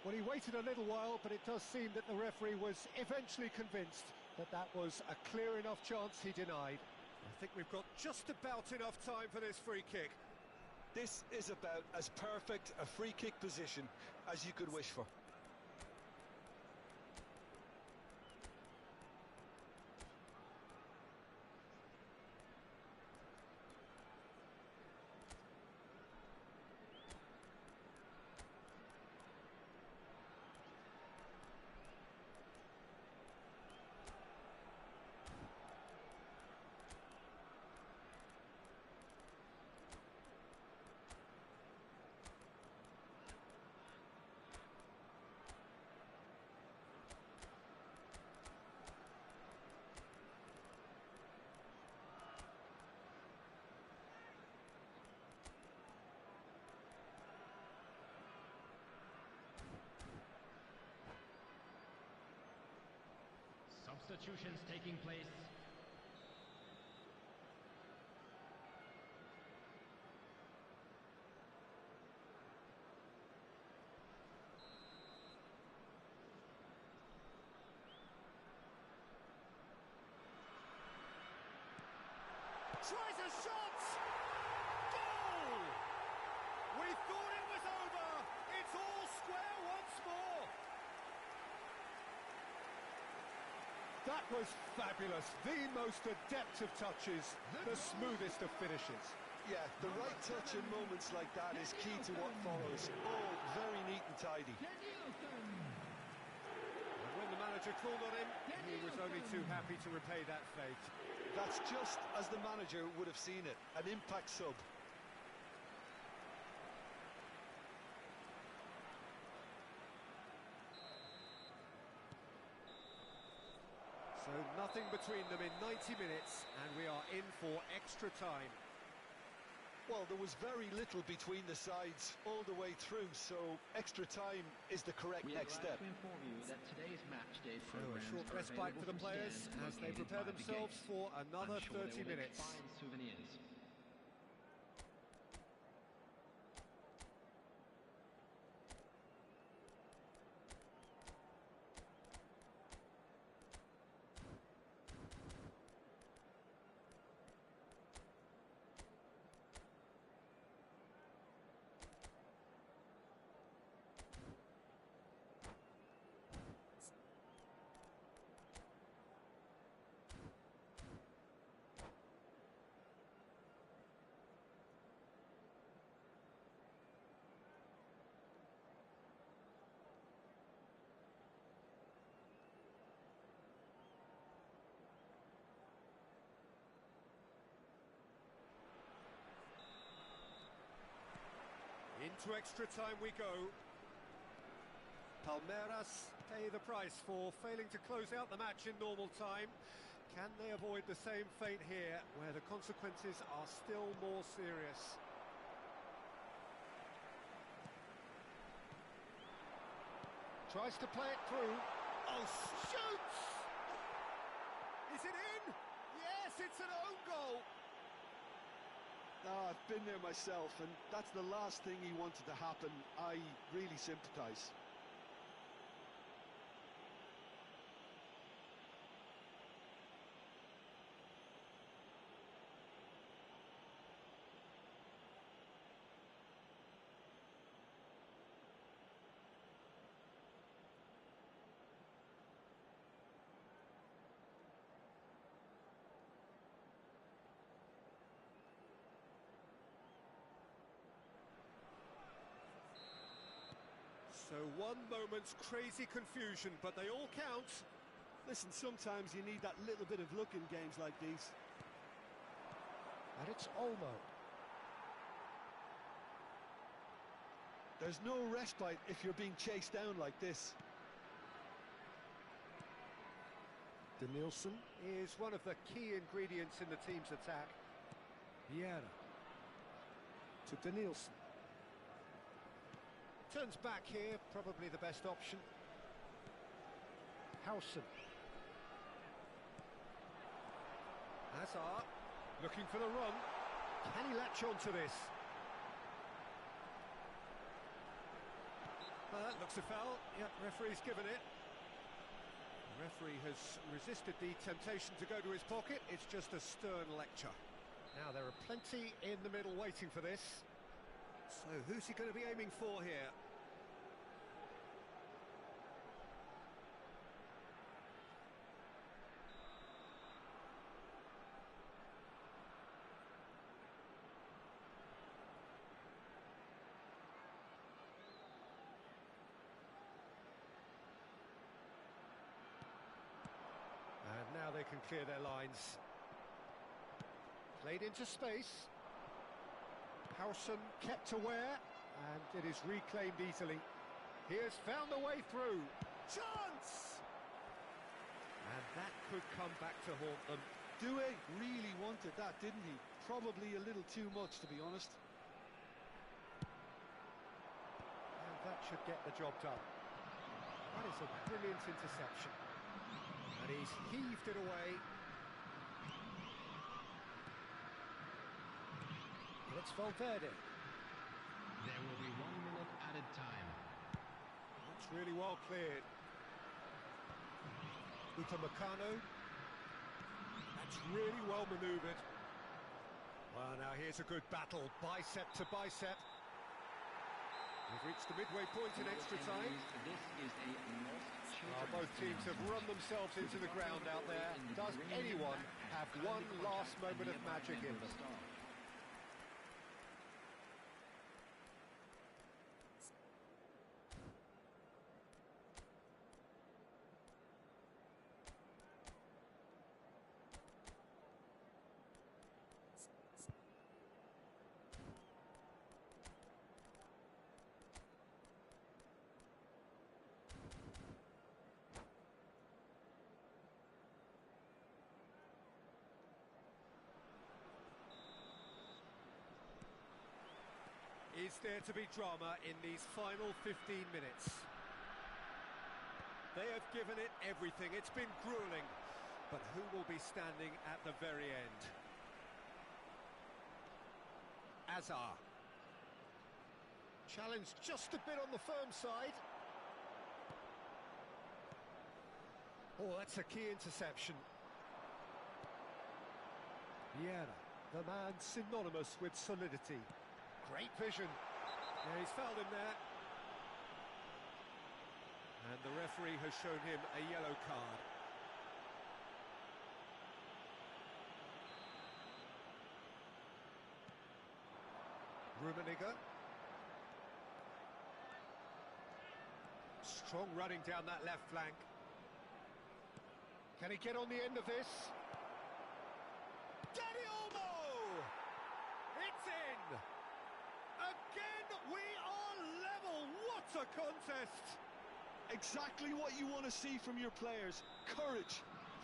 Well, he waited a little while, but it does seem that the referee was eventually convinced that that was a clear enough chance he denied. I think we've got just about enough time for this free kick. This is about as perfect a free kick position as you could wish for. Substitutions taking place. Tries a shot! Goal! We thought it was over! It's all square once more! That was fabulous. The most adept of touches, the smoothest of finishes. Yeah, the right touch in moments like that is key to what follows. All very neat and tidy. And when the manager called on him, he was only too happy to repay that fate. That's just as the manager would have seen it, an impact sub. So nothing between them in 90 minutes, and we are in for extra time. Well, there was very little between the sides all the way through, so extra time is the correct next step. To inform you that today's match day So a programs short are respite for the available from players stands as they located prepare by the themselves gate. for another I'm sure 30 they will make minutes. fine souvenirs. Into extra time we go. Palmeiras pay the price for failing to close out the match in normal time. Can they avoid the same fate here, where the consequences are still more serious? Tries to play it through. Oh, shoots! Is it in? Yes, it's an own goal! I've been there myself, and that's the last thing he wanted to happen. I really sympathise. So one moment's crazy confusion, but they all count. Listen, sometimes you need that little bit of luck in games like these. And it's Olmo. There's no respite if you're being chased down like this. Denilson. Is one of the key ingredients in the team's attack. Vieira. To Denilson. Turns back here, probably the best option. Howson. Hazard, looking for the run. Can he latch on to this? Looks a foul. Yep, referee's given it. The referee has resisted the temptation to go to his pocket. It's just a stern lecture. Now, there are plenty in the middle waiting for this. So who's he going to be aiming for here? And now they can clear their lines. Played into space. Howson kept aware, and it is reclaimed easily. He has found a way through. Chance! And that could come back to haunt them. Due really wanted that, didn't he? Probably a little too much, to be honest. And that should get the job done. That is a brilliant interception. And he's heaved it away. And it's Valverde. There will be 1 minute added time. That's really well cleared. Upamecano. That's really well manoeuvred. Well, now here's a good battle, bicep to bicep. We've reached the midway point in extra time. This is a Both teams have run themselves into the ground out there. Does anyone have one last moment of magic in them? Is there to be drama in these final 15 minutes? They have given it everything. It's been grueling. But who will be standing at the very end? Hazard. Challenged just a bit on the firm side. Oh, that's a key interception. Vieira, the man synonymous with solidity. Great vision. Yeah, he's fouled him there. And the referee has shown him a yellow card. Rummenigge. Strong running down that left flank. Can he get on the end of this? Danny Olmo! It's in! again we are level. What a contest! Exactly what you want to see from your players. Courage,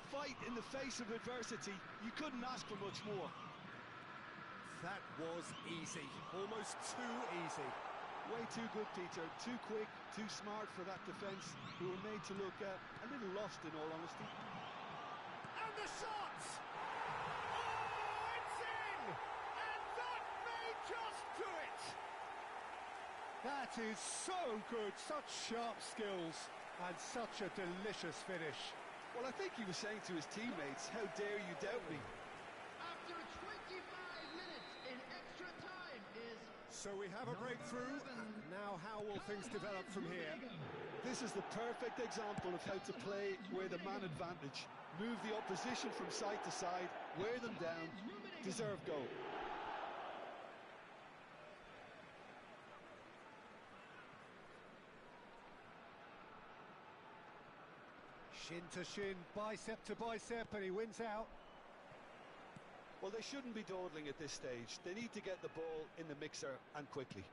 fight in the face of adversity. You couldn't ask for much more. That was easy, almost too easy. Way too good, Peter. Too quick, too smart for that defence, who were made to look a little lost, in all honesty. And the shot! Oh, it's in! And that may just do it! That is so good, such sharp skills, and such a delicious finish. Well, I think he was saying to his teammates, how dare you doubt me? After 25 minutes in extra time is... So we have a breakthrough, and now how will things develop from here? This is the perfect example of how to play with a man advantage. Move the opposition from side to side, wear them down, deserve goal. Shin to shin, bicep to bicep, and he wins out. Well, they shouldn't be dawdling at this stage. They need to get the ball in the mixer, and quickly.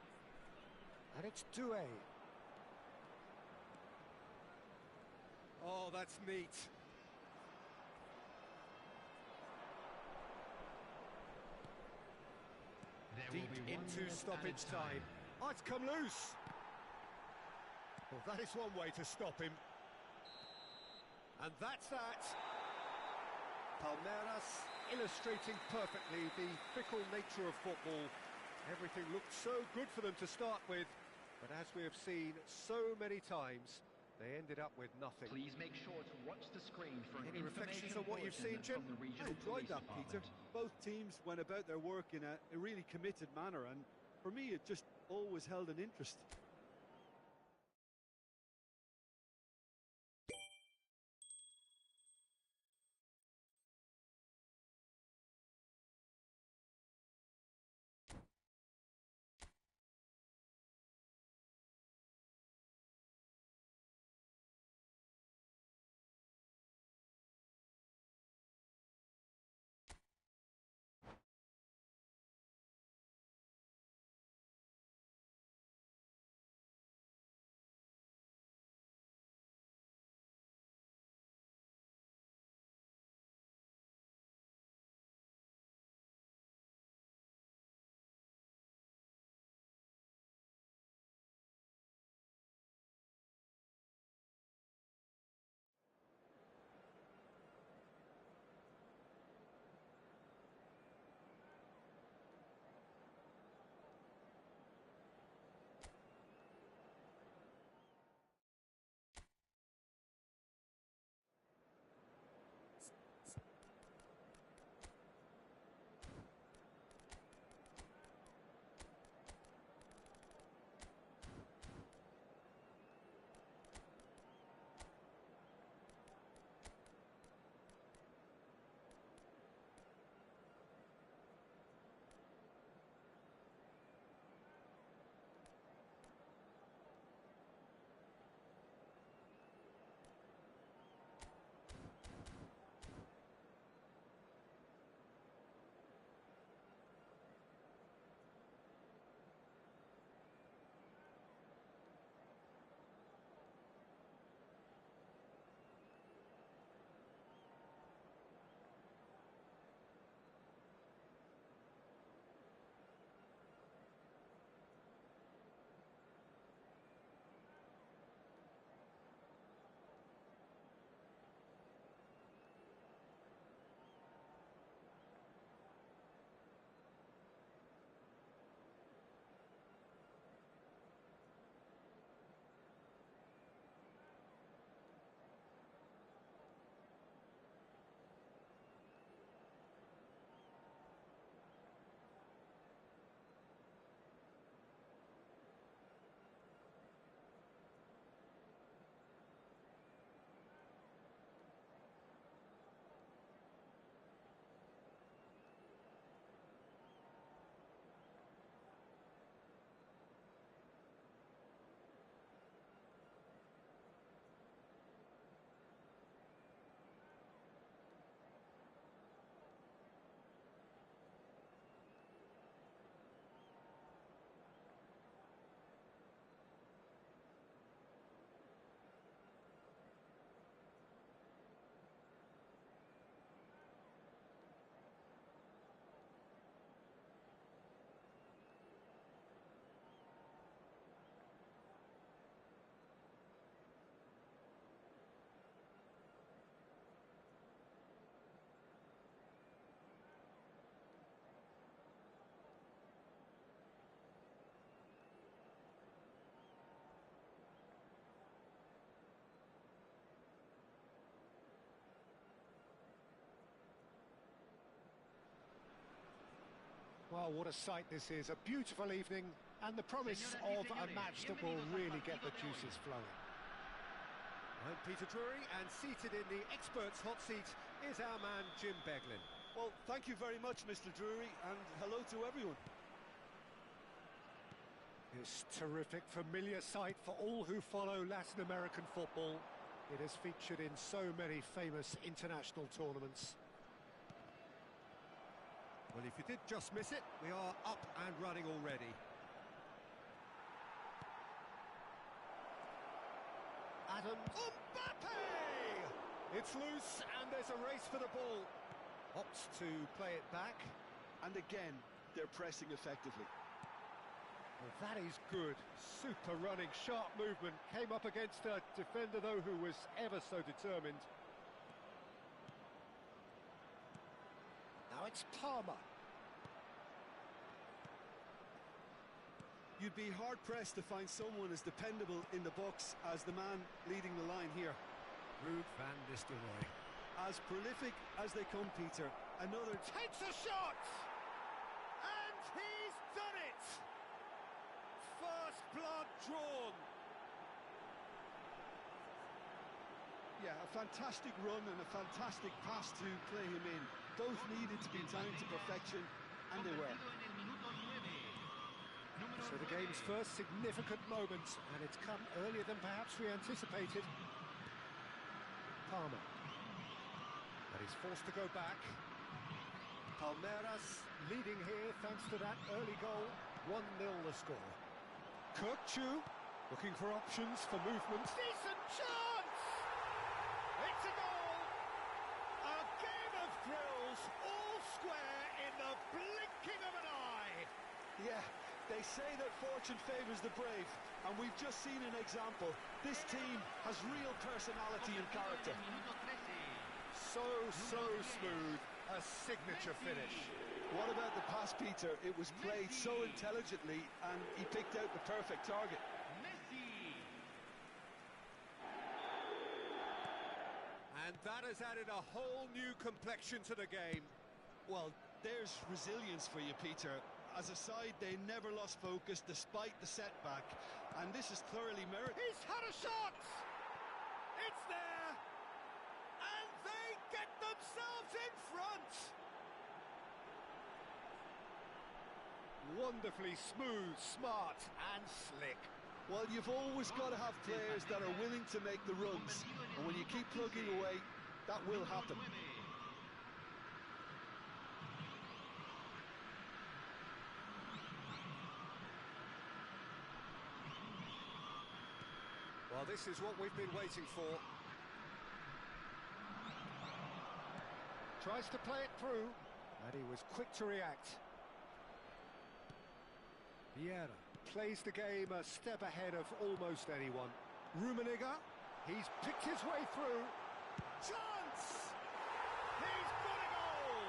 And it's Duelo. Oh, that's neat. Deep into stoppage time. Oh, it's come loose. Well, that is one way to stop him. And that's that. Palmeiras illustrating perfectly the fickle nature of football. Everything looked so good for them to start with, but as we have seen so many times, they ended up with nothing. Please make sure to watch the screen for Any reflections on what you've seen, Jim? from the I regional enjoyed police that, Peter. department. Both teams went about their work in a really committed manner, and for me, it just always held an interest. Well, what a sight this is. A beautiful evening and the promise of a match that will really get the juices flowing. I'm Peter Drury, and seated in the experts' hot seat is our man Jim Beglin. Well, thank you very much, Mr. Drury, and hello to everyone. This terrific, familiar sight for all who follow Latin American football. It has featured in so many famous international tournaments. Well, if you did just miss it, we are up and running already. Adams. Mbappe! It's loose, and there's a race for the ball. Opts to play it back. And again, they're pressing effectively. Well, that is good. Super running, sharp movement. Came up against a defender, though, who was ever so determined. Now it's Palmer. You'd be hard-pressed to find someone as dependable in the box as the man leading the line here. Ruud van Nistelrooy. As prolific as they come, Peter. Another Takes a shot! And he's done it! First blood drawn. Yeah, a fantastic run and a fantastic pass to play him in. Both needed to be timed to perfection, and they were. So the game's first significant moment, and it's come earlier than perhaps we anticipated. Palmer. But he's forced to go back. Palmeiras leading here thanks to that early goal. 1-0 the score. Kirkchu looking for options for movement. Decent chance! It's a goal! A game of thrills, all square in the blinking of an eye! Yeah, they say that fortune favours the brave, and we've just seen an example. This team has real personality and character. So smooth. A signature finish. What about the pass, Peter? It was played so intelligently, and he picked out the perfect target. And that has added a whole new complexion to the game. Well, there's resilience for you, Peter. As a side, they never lost focus despite the setback, and this is thoroughly merited. He's had a shot! It's there! And they get themselves in front! Wonderfully smooth, smart and slick. Well, you've always got to have players that are willing to make the runs, and when you keep plugging away, that will happen. Well, this is what we've been waiting for. Tries to play it through, and he was quick to react. Vieira plays the game a step ahead of almost anyone. Rummenigge, he's picked his way through. Chance! He's got a goal!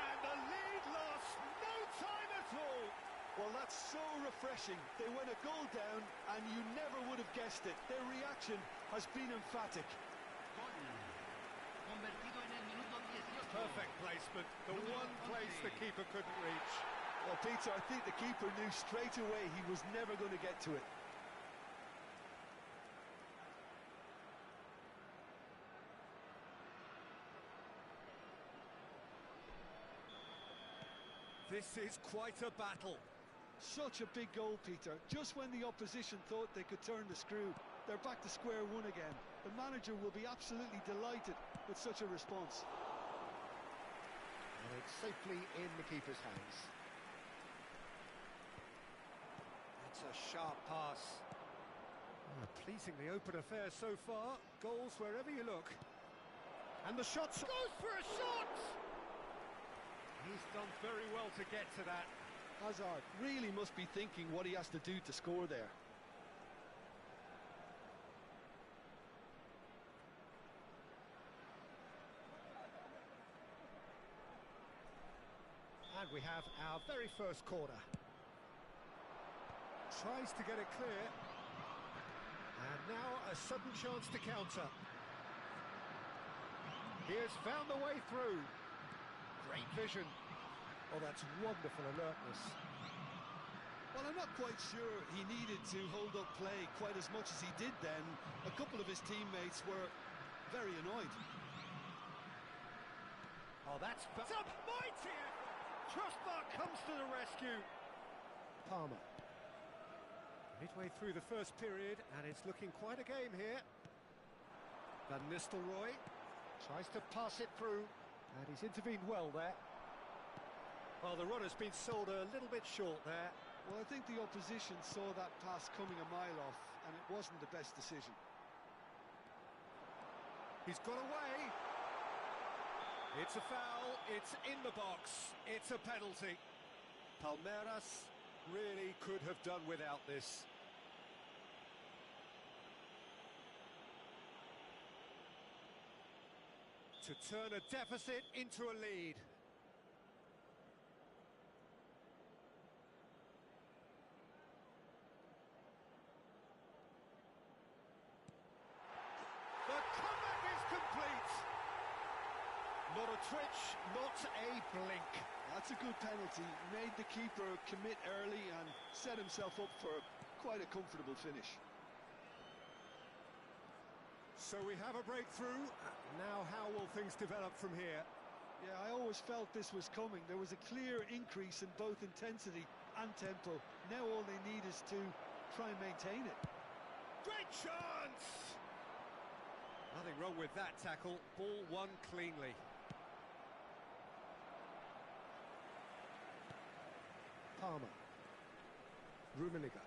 And the lead lost no time at all. Well, that's so refreshing. They went a goal down, and you never would have guessed it. Their reaction has been emphatic. Perfect placement, the one place the keeper couldn't reach. Well, Peter, I think the keeper knew straight away he was never going to get to it. This is quite a battle. Such a big goal, Peter. Just when the opposition thought they could turn the screw, they're back to square one again. The manager will be absolutely delighted with such a response. And it's safely in the keeper's hands. That's a sharp pass. A pleasingly open affair so far. Goals wherever you look. And the shot goes for a shot! He's done very well to get to that. Hazard really must be thinking what he has to do to score there. And we have our very first corner. Tries to get it clear. And now a sudden chance to counter. He has found the way through. Great vision. Oh, that's wonderful alertness. Well, I'm not quite sure he needed to hold up play quite as much as he did then. A couple of his teammates were very annoyed. Oh, that's It's a mighty effort! Trustmark comes to the rescue. Palmer. Midway through the first period, and it's looking quite a game here. Van Nistelrooy tries to pass it through, and he's intervened well there. Well, the run has been sold a little bit short there. Well, I think the opposition saw that pass coming a mile off, and it wasn't the best decision. He's got away. It's a foul, it's in the box, it's a penalty. Palmeiras really could have done without this. To turn a deficit into a lead. The comeback is complete. Not a twitch, not a blink. That's a good penalty. Made the keeper commit early and set himself up for quite a comfortable finish. So we have a breakthrough. Now how will things develop from here? Yeah, I always felt this was coming. There was a clear increase in both intensity and tempo. Now all they need is to try and maintain it. Great chance! Nothing wrong with that tackle. Ball won cleanly. Palmer. Rummenigge.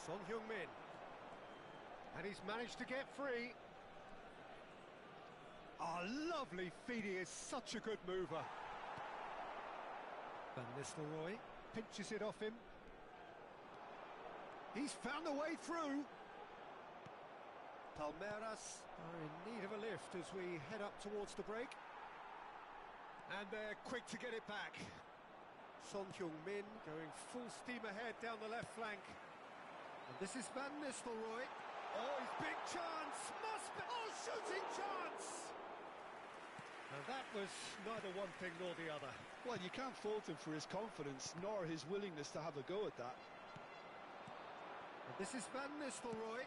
Son Heung-min. And he's managed to get free. Oh, lovely feed. He is such a good mover. Van Nistelrooy pinches it off him. He's found a way through. Palmeiras are in need of a lift as we head up towards the break. And they're quick to get it back. Son Heung-min going full steam ahead down the left flank. And this is Van Nistelrooy. Oh, his big chance! Must be... Oh, shooting chance! And that was neither one thing nor the other. Well, you can't fault him for his confidence, nor his willingness to have a go at that. And this is Van Nistelrooy.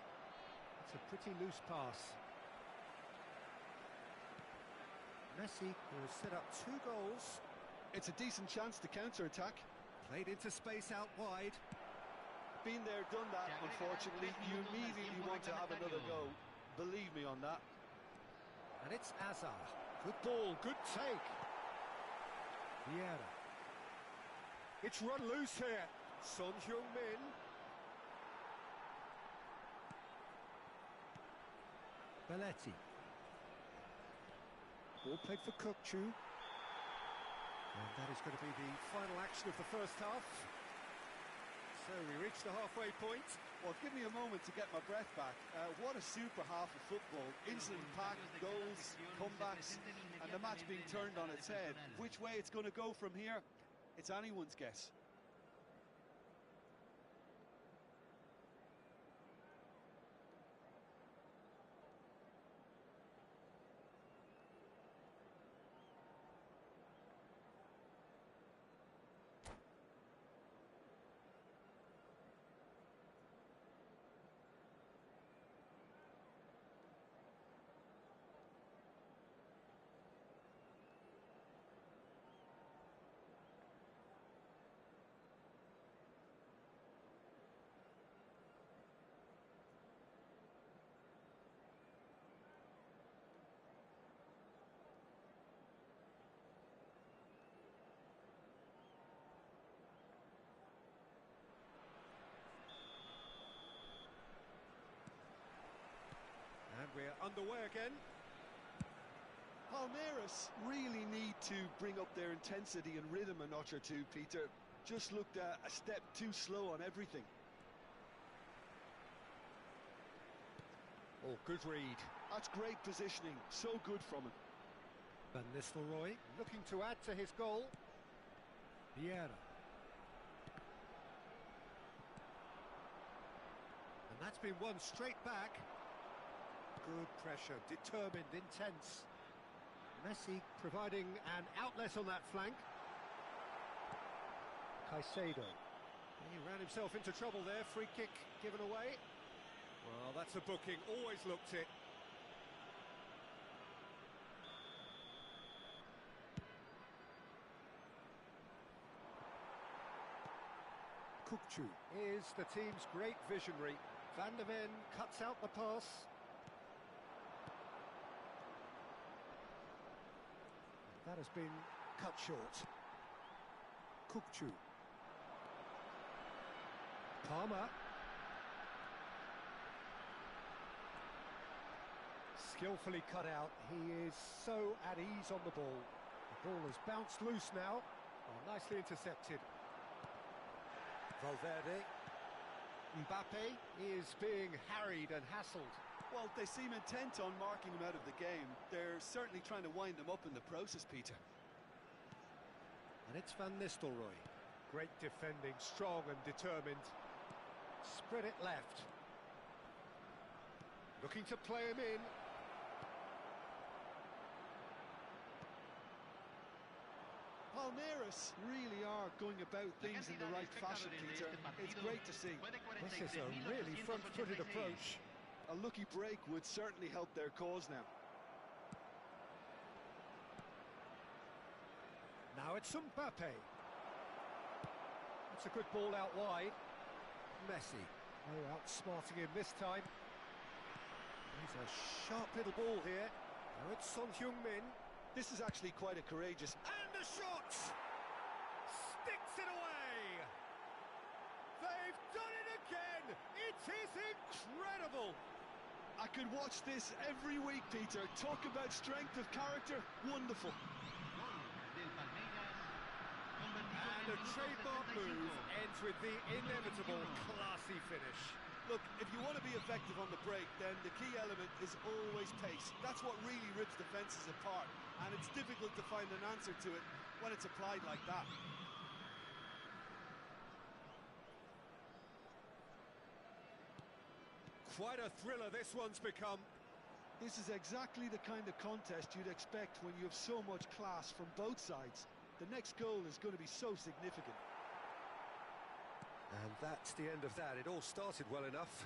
It's a pretty loose pass. Messi, who has set up 2 goals. It's a decent chance to counter-attack. Played into space out wide. Been there, done that, unfortunately. You immediately want to have another go. Believe me on that. And it's Azar. Good ball, good take. Vieira. It's run loose here. Son Heung-min. Belletti. Ball played for Kukçu. And that is going to be the final action of the first half. So we reach the halfway point. Well, give me a moment to get my breath back. What a super half of football. Instant packed goals, comebacks, and the match being turned on its head. Which way it's going to go from here, it's anyone's guess. And we're underway again. Palmeiras really need to bring up their intensity and rhythm a notch or two, Peter. Just looked a step too slow on everything. Oh, good read. That's great positioning. So good from him. Van Nistelrooy looking to add to his goal. Vieira. That's been won straight back. Good pressure, determined, intense. Messi providing an outlet on that flank. Caicedo. He ran himself into trouble there, free kick given away. Well, that's a booking, always looked it. Kukçu is the team's great visionary. Van der Ven cuts out the pass. That has been cut short. Kukçu. Palmer. Skillfully cut out. He is so at ease on the ball. The ball has bounced loose now. Oh, nicely intercepted. Valverde. Mbappe is being harried and hassled. Well, they seem intent on marking him out of the game. They're certainly trying to wind him up in the process, Peter. And it's Van Nistelrooy. Great defending, strong and determined. Spread it left. Looking to play him in. Palmeiras really are going about things in the right fashion, Peter. It's great to see. This is a really front-footed approach. A lucky break would certainly help their cause now. Now it's Mbappe. That's a good ball out wide. Messi. Oh, outsmarting him this time. He's a sharp little ball here. Now it's Son Heung-min. This is actually quite a courageous... And a shot! Sticks it away! They've done it again! It is incredible! I could watch this every week, Peter. Talk about strength of character. Wonderful. And a trademark move ends with the inevitable classy finish. Look, if you want to be effective on the break, then the key element is always pace. That's what really rips defences apart, and it's difficult to find an answer to it when it's applied like that. Quite a thriller this one's become. This is exactly the kind of contest you'd expect when you have so much class from both sides. The next goal is going to be so significant. And that's the end of that. It all started well enough.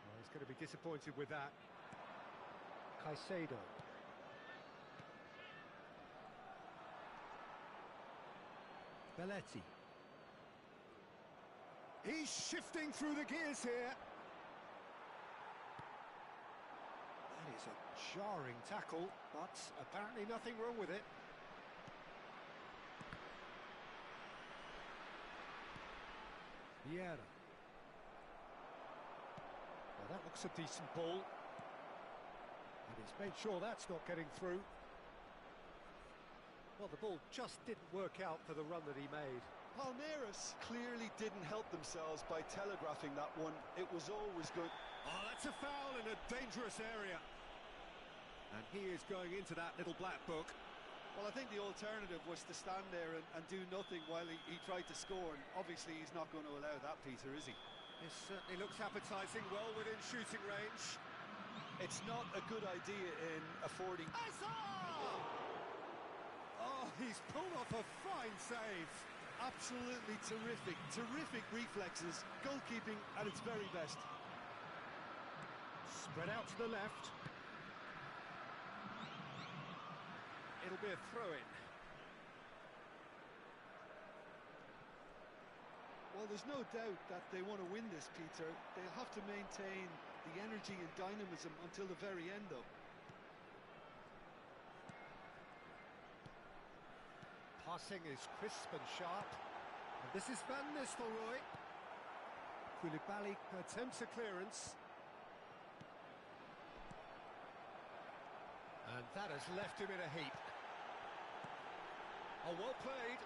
Well, he's going to be disappointed with that. Caicedo. Belletti. He's shifting through the gears here. That is a jarring tackle, but apparently nothing wrong with it. Vieira. Well, that looks a decent ball. And he's made sure that's not getting through. Well, the ball just didn't work out for the run that he made. Palmeiras clearly didn't help themselves by telegraphing that one. It was always good. Oh, that's a foul in a dangerous area. And he is going into that little black book. Well, I think the alternative was to stand there and do nothing while he tried to score. And obviously, he's not going to allow that, Peter, is he? This certainly looks appetising, well within shooting range. It's not a good idea in affording... Oh, he's pulled off a fine save. Absolutely terrific, terrific reflexes. Goalkeeping at its very best. Spread out to the left. It'll be a throw-in. Well, there's no doubt that they want to win this, Peter. They'll have to maintain the energy and dynamism until the very end, though. Passing is crisp and sharp. And this is Van Nistelrooy. Koulibaly attempts a clearance. And that has left him in a heap. Oh, well played.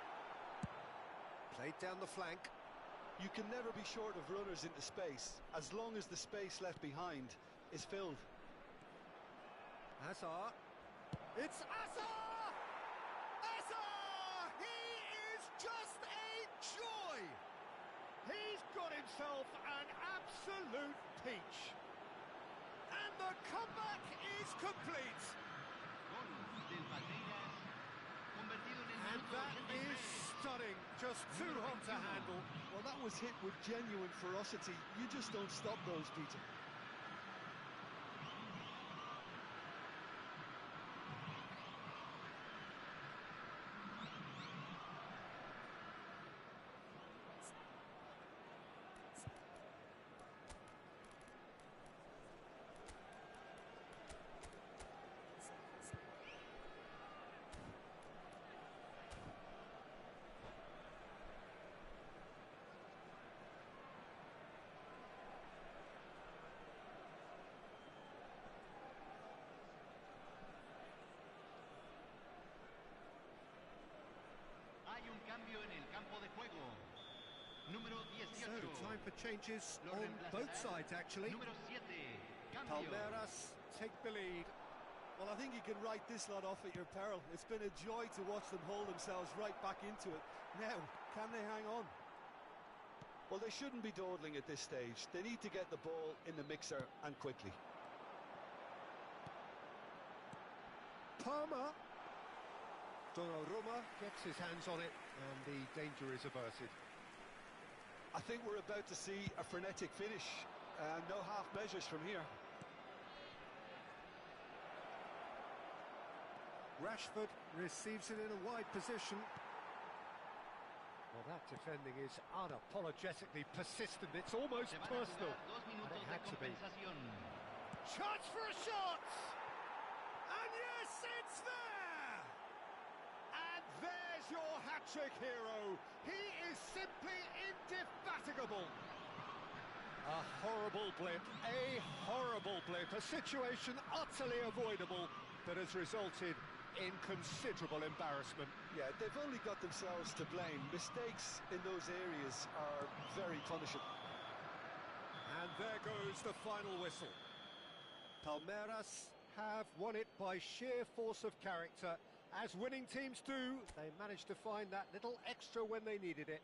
Played down the flank. You can never be short of runners into space, as long as the space left behind is filled. Hazard. It's Hazard! Hazard! He is just a joy! He's got got himself an absolute peach. And the comeback is complete. And that is stunning, just too hot to handle. Well, that was hit with genuine ferocity. You just don't stop those, Peter. So, time for changes on both sides, actually. Palmeiras take the lead. Well, I think you can write this lot off at your peril. It's been a joy to watch them hold themselves right back into it. Now, can they hang on? Well, they shouldn't be dawdling at this stage. They need to get the ball in the mixer and quickly. Palmer. Donnarumma gets his hands on it, and the danger is averted. I think we're about to see a frenetic finish. No half measures from here. Rashford receives it in a wide position. Well, that defending is unapologetically persistent. It's almost personal. And it had to be. Chance for a shot! And yes, it's there! And there's your hat-trick hero. He is simply indefatigable. A horrible blip, a situation utterly avoidable that has resulted in considerable embarrassment. Yeah, they've only got themselves to blame. Mistakes in those areas are very punishable. And there goes the final whistle. Palmeiras have won it by sheer force of character. As winning teams do, they managed to find that little extra when they needed it.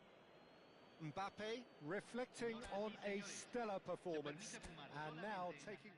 Mbappe reflecting on a stellar performance and now taking...